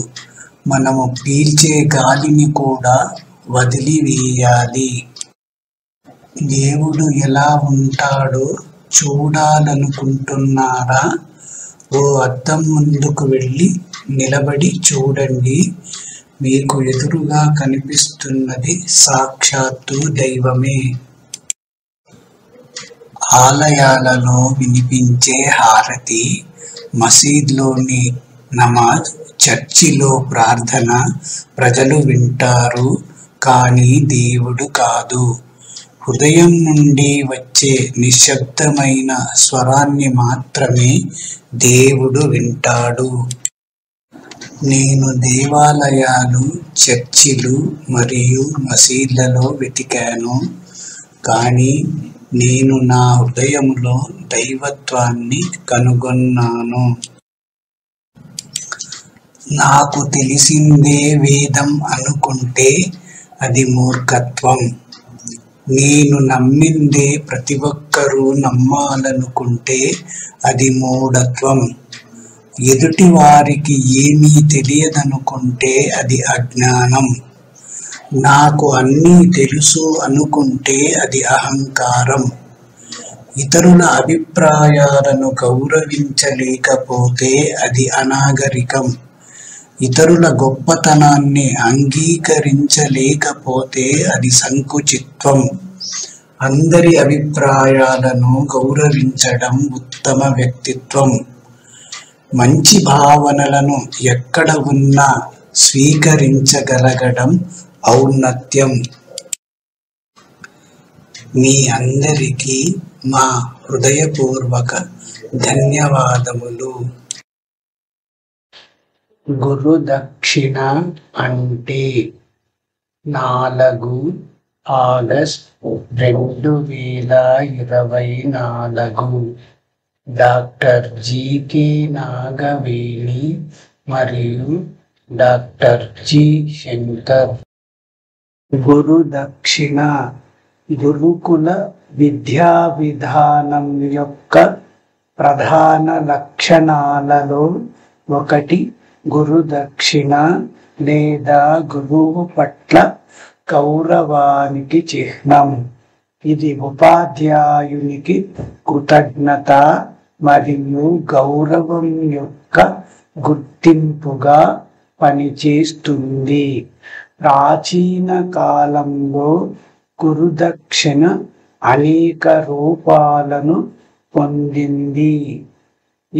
మనము పీల్చే గాలిని కూడా వదిలివేయాలి. దేవుడు ఎలా ఉంటాడో చూడాలనుకుంటున్నారా? ఓ అద్దం ముందుకు వెళ్ళి నిలబడి చూడండి. మీకు ఎదురుగా కనిపిస్తున్నది సాక్షాత్తు దైవమే. ఆలయాలలో వినిపించే హారతి, మసీద్లోని నమాజ్, చర్చిలో ప్రార్థన ప్రజలు వింటారు, కానీ దేవుడు కాదు. హృదయం నుండి వచ్చే నిశ్శబ్దమైన స్వరాన్ని మాత్రమే దేవుడు వింటాడు. నేను దేవాలయాలు, చర్చిలు మరియు మసీద్లలో వెతికాను, కానీ నేను నా హృదయంలో దైవత్వాన్ని కనుగొన్నాను. నాకు తెలిసిందే వేదం అనుకుంటే అది మూర్ఖత్వం. నేను నమ్మిందే ప్రతి ఒక్కరూ నమ్మాలనుకుంటే అది మూఢత్వం. ఎదుటి వారికి ఏమీ తెలియదనుకుంటే అది అజ్ఞానం. నాకు అన్నీ తెలుసు అనుకుంటే అది అహంకారం. ఇతరుల అభిప్రాయాలను గౌరవించలేకపోతే అది అనాగరికం. ఇతరుల గొప్పతనాన్ని అంగీకరించలేకపోతే అది సంకుచిత్వం. అందరి అభిప్రాయాలను గౌరవించడం ఉత్తమ వ్యక్తిత్వం. మంచి భావనలను ఎక్కడ ఉన్నా స్వీకరించగలగడం ఔన్నత్యం. మీ అందరికీ మా హృదయపూర్వక ధన్యవాదములు. గురుదక్షిణ అంటే 4 ఆగస్టు 2024 డాక్టర్ జి.కే. నాగవేణి మరియు డాక్టర్ జి. శంకర్. గురుదక్షిణ గురుకుల విద్యా విధానం యొక్క ప్రధాన లక్షణాలలో ఒకటి గురుదక్షిణ లేదా గురువు పట్ల గౌరవానికి చిహ్నం. ఇది ఉపాధ్యాయునికి కృతజ్ఞత మరియు గౌరవం యొక్క గుర్తింపుగా పనిచేస్తుంది. ప్రాచీన కాలంలో గురుదక్షిణ అనేక రూపాలను పొందింది.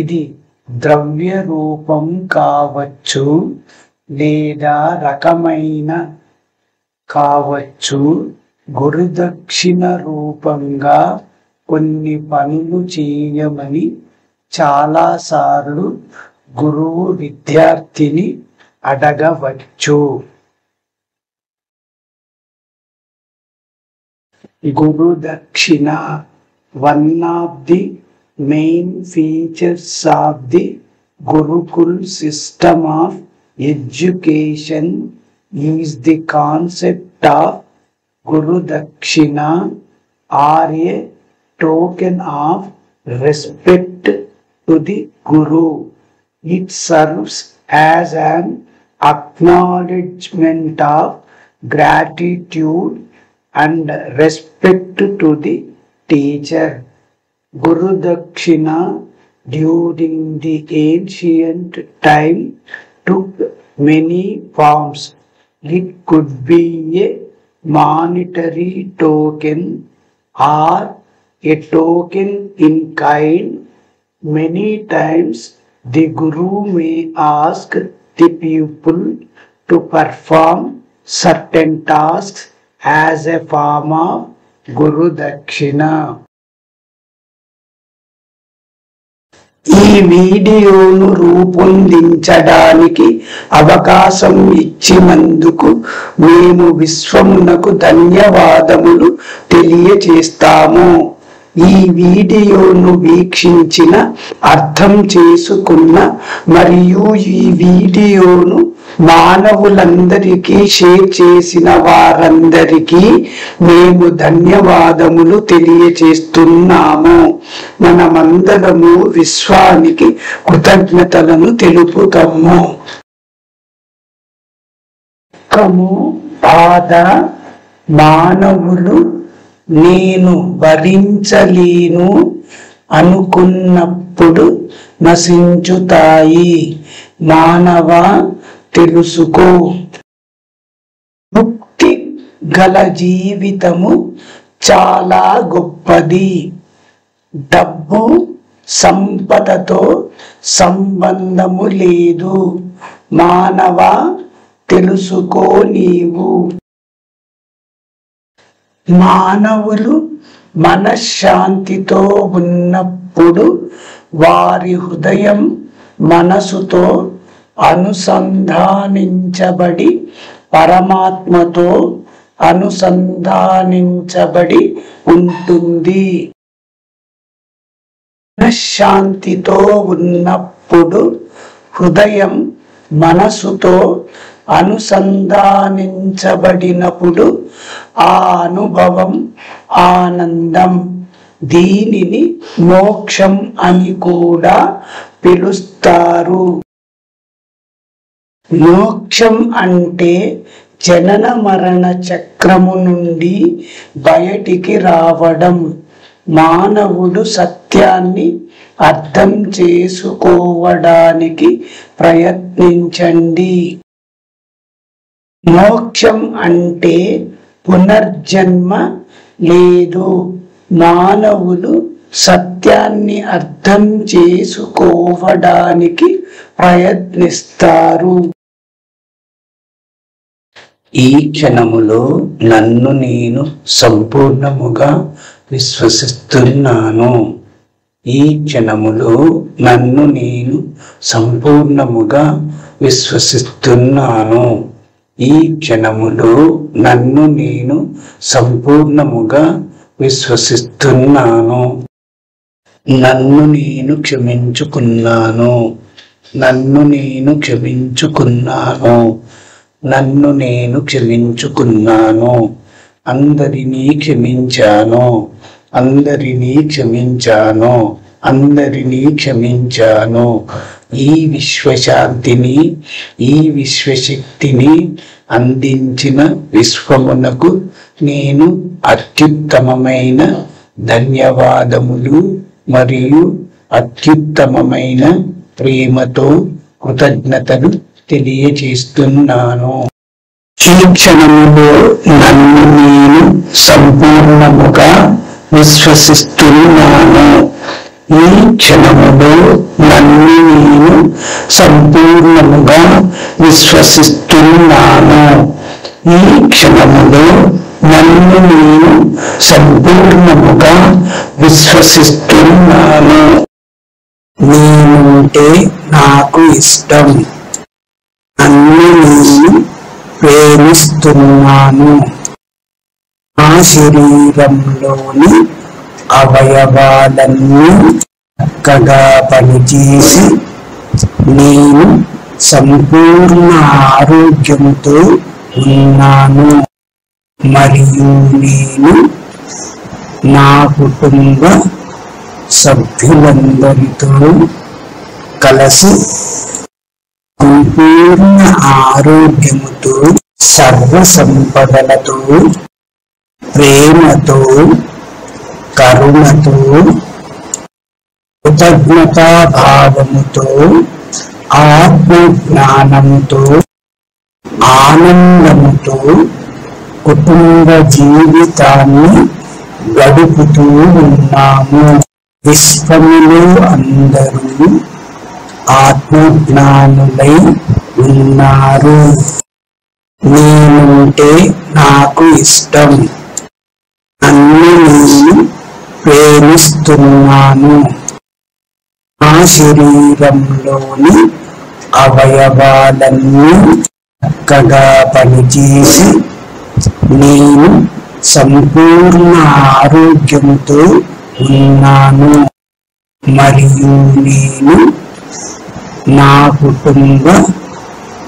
ఇది ద్రవ్య రూపం కావచ్చు లేదా రకమైన కావచ్చు. గురుదక్షిణ రూపంగా కొన్ని పనులు చేయమని చాలాసార్లు గురువు విద్యార్థిని అడగవచ్చు. గురుదక్షిణ one of the main features of the Gurukul system of education is the concept of Gurudakshina, or a token of respect to the Guru. It serves as an acknowledgement of gratitude and respect to the teacher. Gurudakshina during the ancient time took many forms. It could be a monetary token or a token in kind. Many times the Guru may ask the pupil to perform certain tasks as a form of Gurudakshina. ఈ వీడియోను రూపొందించడానికి అవకాశం ఇచ్చినందుకు మేము విశ్వమునకు ధన్యవాదములు తెలియజేస్తాము. ఈ వీడియోను వీక్షించిన, అర్థం చేసుకున్న మరియు ఈ వీడియోను మానవులందరికీ షేర్ చేసిన వారందరికీ మేము ధన్యవాదములు తెలియజేస్తున్నాము. మనమందరము విశ్వానికి కృతజ్ఞతలను తెలుపుతాము. బాధ మానవులు నేను భరించలేను అనుకున్నప్పుడు నశించుతాయి. మానవ తెలుసుకో, ముక్తి గల జీవితము చాలా గొప్పది. డబ్బు సంపదతో సంబంధము లేదు. మానవ తెలుసుకో, నీవు మానవులు మనశ్శాంతితో ఉన్నప్పుడు వారి హృదయం మనసుతో అనుసంధానించబడి పరమాత్మతో అనుసంధానించబడి ఉంటుంది. మనశ్శాంతితో ఉన్నప్పుడు హృదయం మనసుతో అనుసంధానించబడినప్పుడు ఆ అనుభవం ఆనందం. దీనిని మోక్షం అని కూడా పిలుస్తారు. మోక్షం అంటే జనన మరణ చక్రము నుండి బయటికి రావడం. మానవుడు సత్యాన్ని అర్థం చేసుకోవడానికి ప్రయత్నించండి. మోక్షం అంటే పునర్జన్మ లేదు. మానవులు సత్యాన్ని అర్థం చేసుకోవడానికి ప్రయత్నిస్తారు. ఈ క్షణములో నన్ను నేను సంపూర్ణముగా విశ్వసిస్తున్నాను. ఈ క్షణములో నన్ను నేను సంపూర్ణముగా విశ్వసిస్తున్నాను. ఈ క్షణములో నన్ను నేను సంపూర్ణముగా విశ్వసిస్తున్నాను. నన్ను నేను క్షమించుకున్నాను. నన్ను నేను క్షమించుకున్నాను. నన్ను నేను క్షమించుకున్నాను. అందరినీ క్షమించాను. అందరినీ క్షమించాను. అందరినీ క్షమించాను. ఈ విశ్వశాంతిని, ఈ విశ్వశక్తిని అందించిన విశ్వమునకు నేను అత్యుత్తమమైన ధన్యవాదములు మరియు అత్యుత్తమమైన ప్రేమతో కృతజ్ఞతలు తెలియజేస్తున్నాను. ఈ క్షణములో నన్ను నేను సంపూర్ణముగా విశ్వసిస్తున్నాను. ఈ క్షణములో నన్ను నేను సంపూర్ణముగా విశ్వసిస్తున్నాను. ఈ క్షణములో నన్ను నేను సంపూర్ణముగా విశ్వసిస్తున్నాను. నేనంటే నాకు ఇష్టం. నన్ను నేను ప్రేమిస్తున్నాను. నా శరీరంలోని అవయవాలన్నీ చక్కగా పనిచేసి నేను సంపూర్ణ ఆరోగ్యంతో ఉన్నాను. మరియు నేను నా కుటుంబ సభ్యులందరితో కలిసి సంపూర్ణ ఆరోగ్యముతో, సర్వ సంపదలతో, ప్రేమతో, కరుణతో, కృతజ్ఞతాభావముతో, ఆత్మజ్ఞానంతో, ఆనందముతో కుటుంబ జీవితాన్ని గడుపుతూ ఉన్నాము. విశ్వములో అందరూ ఆత్మజ్ఞానులై ఉన్నారు. నేనంటే నాకు ఇష్టం. నన్ను నేను ప్రేమిస్తున్నాను. నా శరీరంలోని అవయవాలన్నీ చక్కగా పనిచేసి నేను సంపూర్ణ ఆరోగ్యంతో ఉన్నాను. మరియు నేను నా కుటుంబ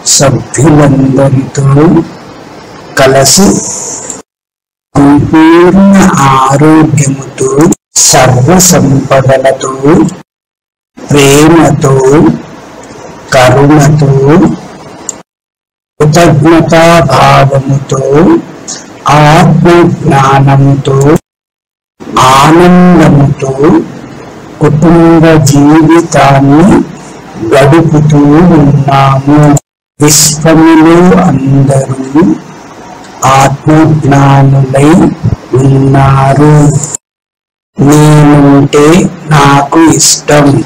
సభ్యులందరితో కలిసి సంపూర్ణ ఆరోగ్యముతో, సర్వ సంపదలతో, ప్రేమతో, కరుణతో, కృతజ్ఞతాభావముతో, ఆత్మజ్ఞానంతో, ఆనందముతో కుటుంబ జీవితాన్ని గడుపుతూ ఉన్నాము. విశ్వములో అందరూ ఆత్మజ్ఞానులై ఉన్నారు. నేనంటే నాకు ఇష్టం.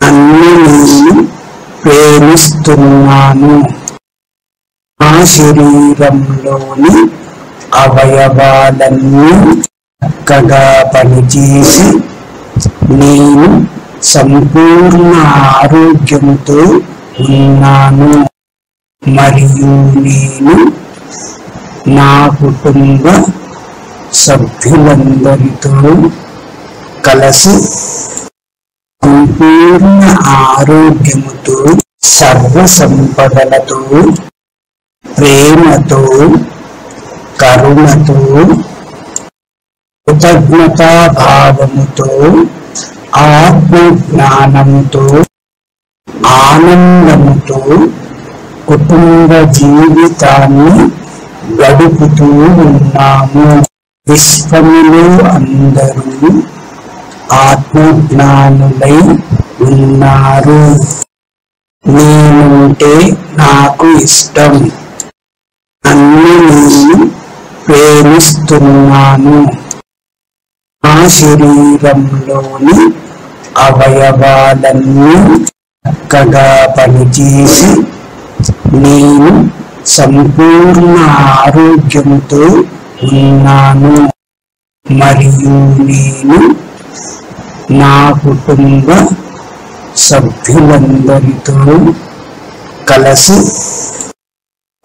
నన్ను నేను ప్రేమిస్తున్నాను. నా శరీరంలోని అవయవాలన్నీ చక్కగా పనిచేసి నేను సంపూర్ణ ఆరోగ్యంతో ఉన్నాను. మరియు నేను నా కుటుంబ సభ్యులందరితో కలిసి సంపూర్ణ ఆరోగ్యముతో, సర్వ సంపదలతో, ప్రేమతో, కరుణతో, కృతజ్ఞతాభావముతో, ఆత్మజ్ఞానంతో, ఆనందముతో కుటుంబ జీవితాన్ని గడుపుతూ ఉన్నాము. విశ్వములో అందరూ ఆత్మజ్ఞానులై ఉన్నారు. నేనంటే నాకు ఇష్టం. నన్ను నేను ప్రేమిస్తున్నాను. నా శరీరంలోని అవయవాలన్నీ చక్కగా పనిచేసి నేను సంపూర్ణ ఆరోగ్యంతో ఉన్నాను మరియు నేను నా కుటుంబ సభ్యులందరితో కలిసి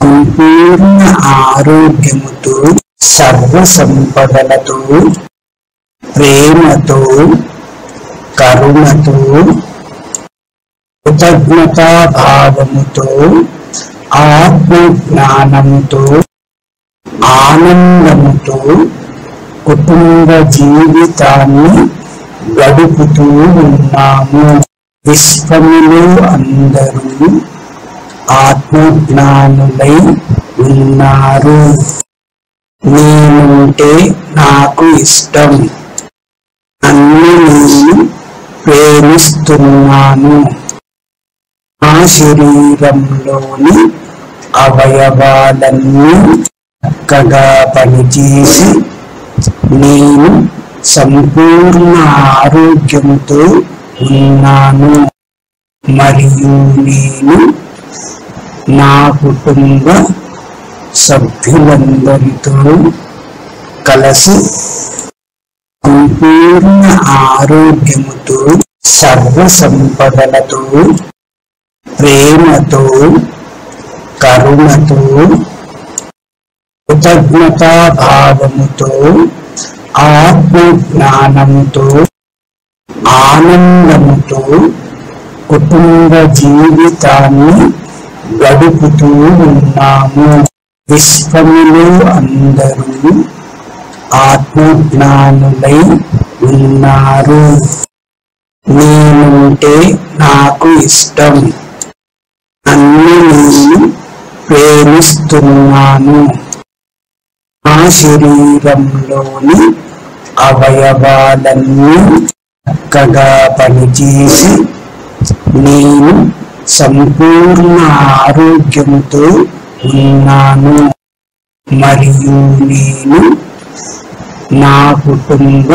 సంపూర్ణ ఆరోగ్యముతో సర్వ సంపదలతో ప్రేమతో కరుణతో కృతజ్ఞతా భావముతో ఆత్మ జ్ఞానముతో ఆనందముతో కుటుంబ జీవితాన్ని గడుపుతూ ఉన్నాము. విశ్వములో అందరూ ఆత్మజ్ఞానులై ఉన్నారు. నేనంటే నాకు ఇష్టం. అన్ని నేను ప్రేమిస్తున్నాను. నా శరీరంలోని అవయవాలన్నీ చక్కగా పనిచేసి నేను సంపూర్ణ ఆరోగ్యంతో ఉన్నాను మరియు నేను నా కుటుంబ సభ్యులందరితో కలిసి సంపూర్ణ ఆరోగ్యముతో సర్వ సంపదలతో ప్రేమతో కరుణతో కృతజ్ఞతా భావముతో ఆత్మ జ్ఞానముతో ఆనందముతో కుటుంబ జీవితాన్ని గడుపుతూ ఉన్నాము. విశ్వములో అందరూ ఆత్మజ్ఞానులై ఉన్నారు. నేనంటే నాకు ఇష్టం. అన్ని నేను ప్రేమిస్తున్నాను. నా శరీరంలోని అవయవాలన్నీ చక్కగా పనిచేసి నేను సంపూర్ణ ఆరోగ్యంతో ఉన్నాను మరియు నేను నా కుటుంబ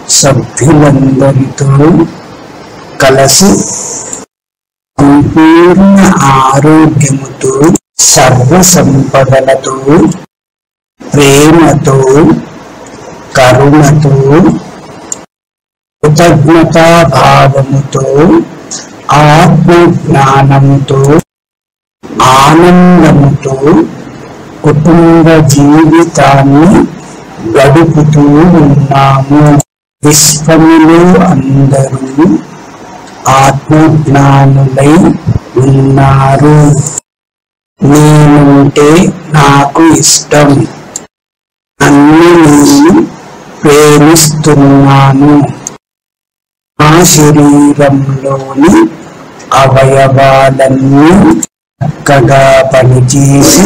సభ్యులందరితో కలిసి సంపూర్ణ ఆరోగ్యముతో సర్వ సంపదలతో ప్రేమతో కరుణతో కృతజ్ఞతా భావముతో ఆత్మ జ్ఞానముతో ఆనందముతో కుటుంబ జీవితాన్ని గడుపుతూ ఉన్నాము. విశ్వములో అందరూ ఆత్మజ్ఞానులై ఉన్నారు. నేనంటే నాకు ఇష్టం. అన్ని నేను ప్రేమిస్తున్నాను. నా శరీరంలోని అవయవాలన్నీ చక్కగా పనిచేసి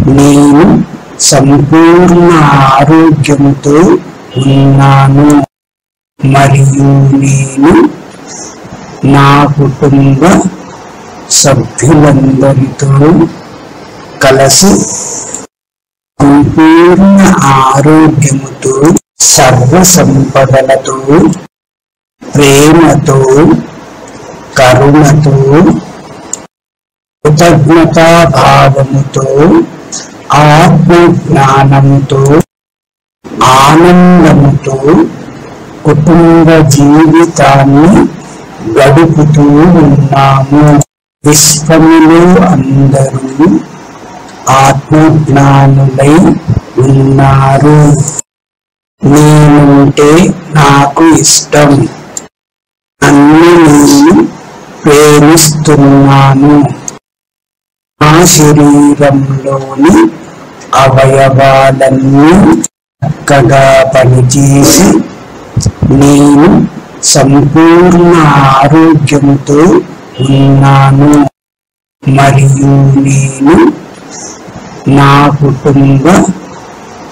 నేను సంపూర్ణ ఆరోగ్యంతో ఉన్నాను మరియు నేను నా కుటుంబ సభ్యులందరితో కలిసి సంపూర్ణ ఆరోగ్యముతో సర్వ సంపదలతో ప్రేమతో కరుణతో కృతజ్ఞతా భావముతో ఆత్మ జ్ఞానముతో ఆనందముతో కుటుంబ జీవితాన్ని గడుపుతూ ఉన్నాము. విశ్వములో అందరూ ఆత్మజ్ఞానులై ఉన్నారు. నేనంటే నాకు ఇష్టం. అన్ని నేను ప్రేమిస్తున్నాను. నా శరీరంలోని అవయవాలన్నీ చక్కగా పనిచేసి నేను సంపూర్ణ ఆరోగ్యంతో ఉన్నాను మరియు నేను నా కుటుంబ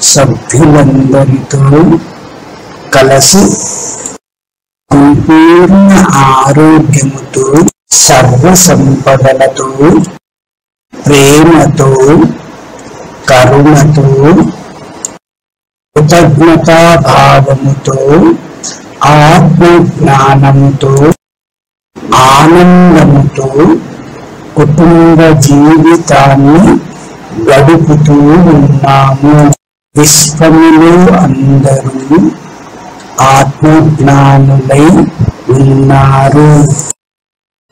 సభ్యులందరితో కలిసి సంపూర్ణ ఆరోగ్యముతో సర్వ సంపదలతో ప్రేమతో కరుణతో కృతజ్ఞతా భావముతో ఆత్మ జ్ఞానముతో ఆనందముతో కుటుంబ జీవితాన్ని గడుపుతూ ఉన్నాము. విశ్వములో అందరూ ఆత్మజ్ఞానులై ఉన్నారు.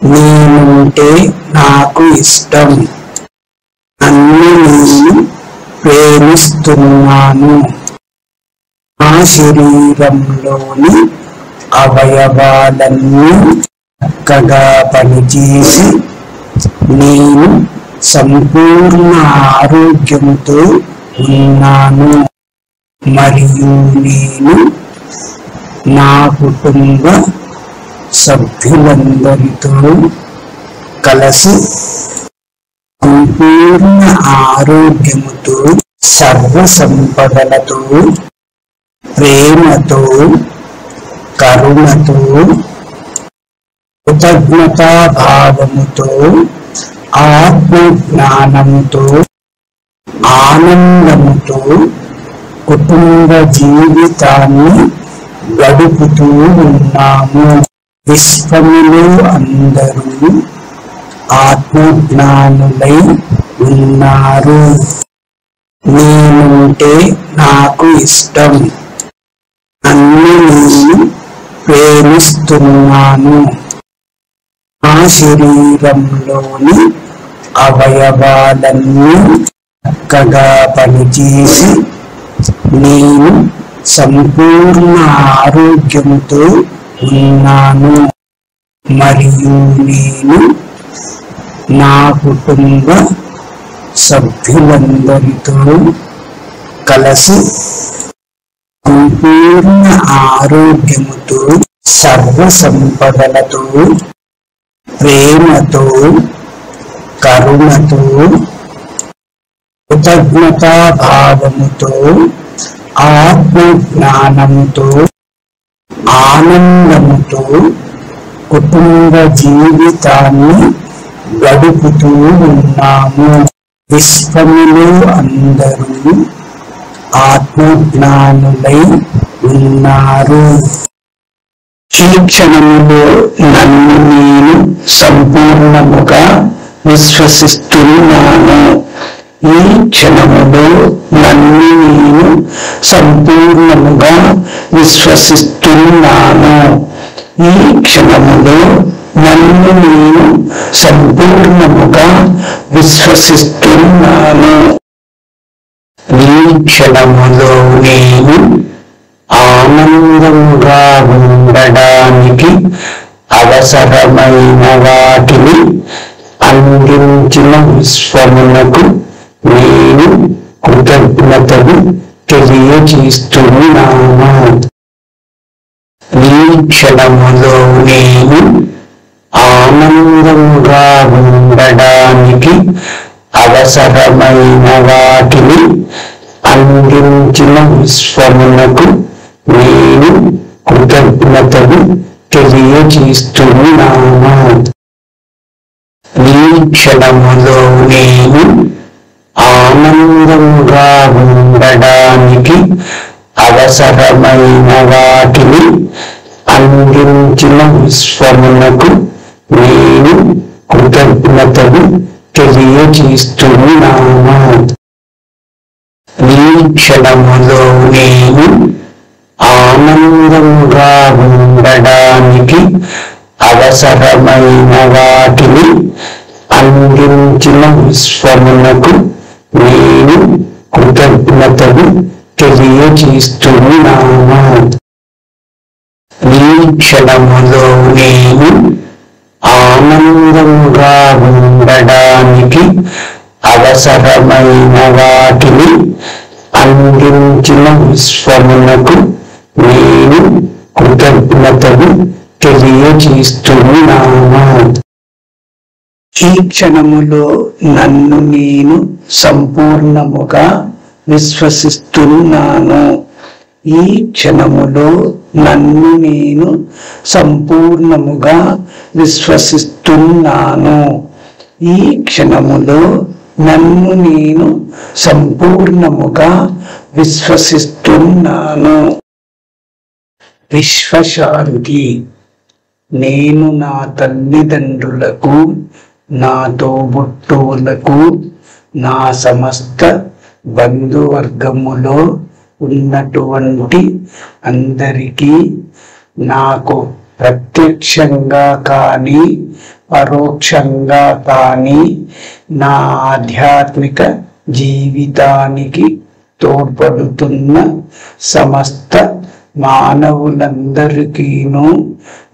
నేనంటే నాకు ఇష్టం. నన్ను నేను ప్రేమిస్తున్నాను. నా శరీరంలోని అవయవాలన్నీ చక్కగా పనిచేసి నేను సంపూర్ణ ఆరోగ్యంతో ఉన్నాను. మరియు నేను నా కుటుంబ సభ్యులందరితో కలిసి సంపూర్ణ ఆరోగ్యముతో, సర్వ సంపదలతో, ప్రేమతో, కరుణతో, కృతజ్ఞతా భావముతో, ఆత్మ జ్ఞానముతో, ఆనందముతో కుటుంబ జీవితాన్ని గడుపుతూ ఉన్నాము. విశ్వములో అందరూ ఆత్మజ్ఞానులై ఉన్నారు. నేనంటే నాకు ఇష్టం. నన్ను నేను ప్రేమిస్తున్నాను. నా శరీరంలోని అవయవాలన్నీ చక్కగా పనిచేసి నేను సంపూర్ణ ఆరోగ్యంతో ఉన్నాను. మరియు నేను నా కుటుంబ సభ్యులందరితో కలిసి సంపూర్ణ ఆరోగ్యముతో, సర్వ సంపదలతో, ప్రేమతో, కరుణతో, కృతజ్ఞతా భావముతో, ఆత్మ జ్ఞానముతో, ఆనందముతో కుటుంబ జీవితాన్ని గడుపుతూ ఉన్నాము. విశ్వములో అందరూ ఆత్మజ్ఞానులై ఉన్నారు. ఈ క్షణములో నన్ను నేను సంపూర్ణముగా విశ్వసిస్తున్నాను. ఈ క్షణములో నన్ను నేను సంపూర్ణముగా విశ్వసిస్తున్నాను. ఈ క్షణములో నన్ను నేను సంపూర్ణముగా విశ్వసిస్తున్నాను. ఈ క్షణములో నేను ఆనందంగా ఉండడానికి అవసరమైన వాటిని అందించిన విశ్వమునకు నేను కృతజ్ఞతలు తెలియజేస్తున్నాను. ఈ క్షణములో నేను ఆనందంగా ఉండడానికి అవసరమైన వాటిని అందించిన విశ్వమునకు నేను కృతజ్ఞతలు తెలియజేస్తున్నాను. ఈ క్షణములో నేను ఆనందంగా ఉండడానికి అవసరమైన వాటిని అందించిన విశ్వమునకు నేను కృతజ్ఞతలు తెలియజేస్తున్నాను. ఈ క్షణములో నేను ఆనందంగా ఉండడానికి అవసరమైన వాటిని అందించిన విశ్వమునకు నేను కృతజ్ఞతలు తెలియజేస్తున్నాను. ఈ క్షణములో నేను ఆనందంగా ఉండడానికి అవసరమైన వాటిని అందించిన విశ్వమునకు నేను కృతజ్ఞతలు తెలియజేస్తున్నాను. ఈ క్షణములో నన్ను నేను సంపూర్ణముగా విశ్వసిస్తున్నాను. ఈ క్షణములో నన్ను నేను సంపూర్ణముగా విశ్వసిస్తున్నాను. ఈ క్షణములో నన్ను నేను సంపూర్ణముగా విశ్వసిస్తున్నాను. విశ్వశాంతి. నేను నా తల్లిదండ్రులకు నా తోబుట్టువులకు, నా సమస్త బంధువర్గములో ఉన్నటువంటి అందరికీ, నాకు ప్రత్యక్షంగా కానీ పరోక్షంగా కానీ నా ఆధ్యాత్మిక జీవితానికి తోడ్పడుతున్న సమస్త మానవులందరికీను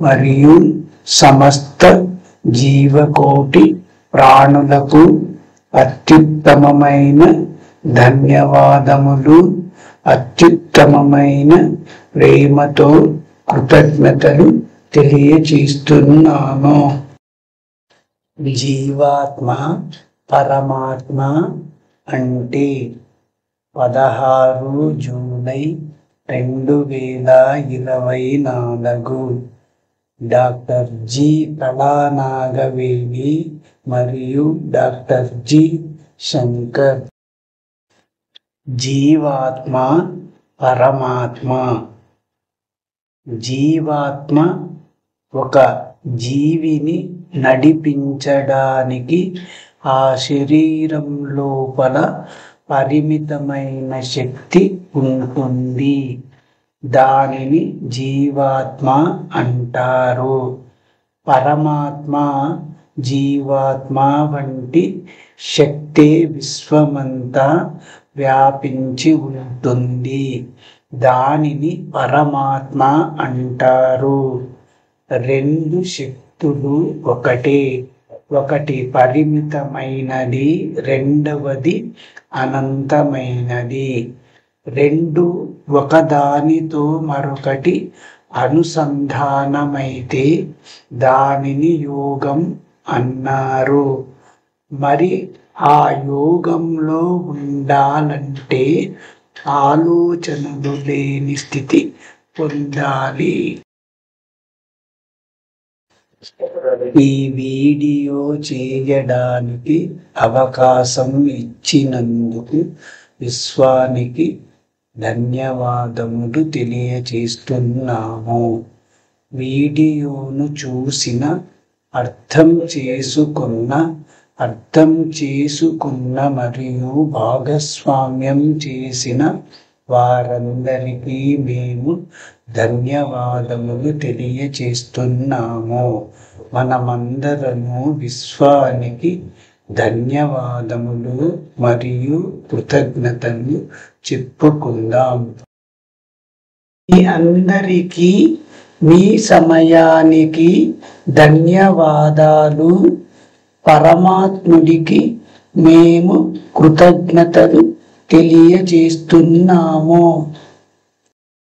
మరియు సమస్త జీవకోటి ప్రాణులకు అత్యుత్తమమైన ధన్యవాదములు, అత్యుత్తమమైన ప్రేమతో కృతజ్ఞతలు తెలియచేస్తున్నాను. జీవాత్మ పరమాత్మ అంటే 16 జూలై 2024 డాక్టర్ జి కళానాగవేణి మరియు డాక్టర్ జి శంకర్. జీవాత్మ పరమాత్మ. జీవాత్మ ఒక జీవిని నడిపించడానికి ఆ శరీరం లోపల పరిమితమైన శక్తి ఉంటుంది. దానిని జీవాత్మ అంటారు. పరమాత్మ జీవాత్మ వంటి శక్తే విశ్వమంతా వ్యాపించి ఉంటుంది. దానిని పరమాత్మ అంటారు. రెండు శక్తులు ఒకటే. ఒకటి పరిమితమైనది, రెండవది అనంతమైనది. రెండు ఒకదానితో మరొకటి అనుసంధానమైతే దానిని యోగం అన్నారు. మరి ఆ యోగంలో ఉండాలంటే ఆలోచనలు లేని స్థితి పొందాలి. ఈ వీడియో చేయడానికి అవకాశం ఇచ్చినందుకు విశ్వానికి ధన్యవాదములు తెలియచేస్తున్నాము. వీడియోను చూసిన, అర్థం చేసుకున్న మరియు భాగస్వామ్యం చేసిన వారందరికీ మేము ధన్యవాదములు తెలియచేస్తున్నాము. మనమందరము విశ్వానికి ధన్యవాదములు మరియు కృతజ్ఞతలు చెప్పుకుందాం. మీ అందరికీ మీ సమయానికి ధన్యవాదాలు. పరమాత్ముడికి మేము కృతజ్ఞతలు తెలియజేస్తున్నాము.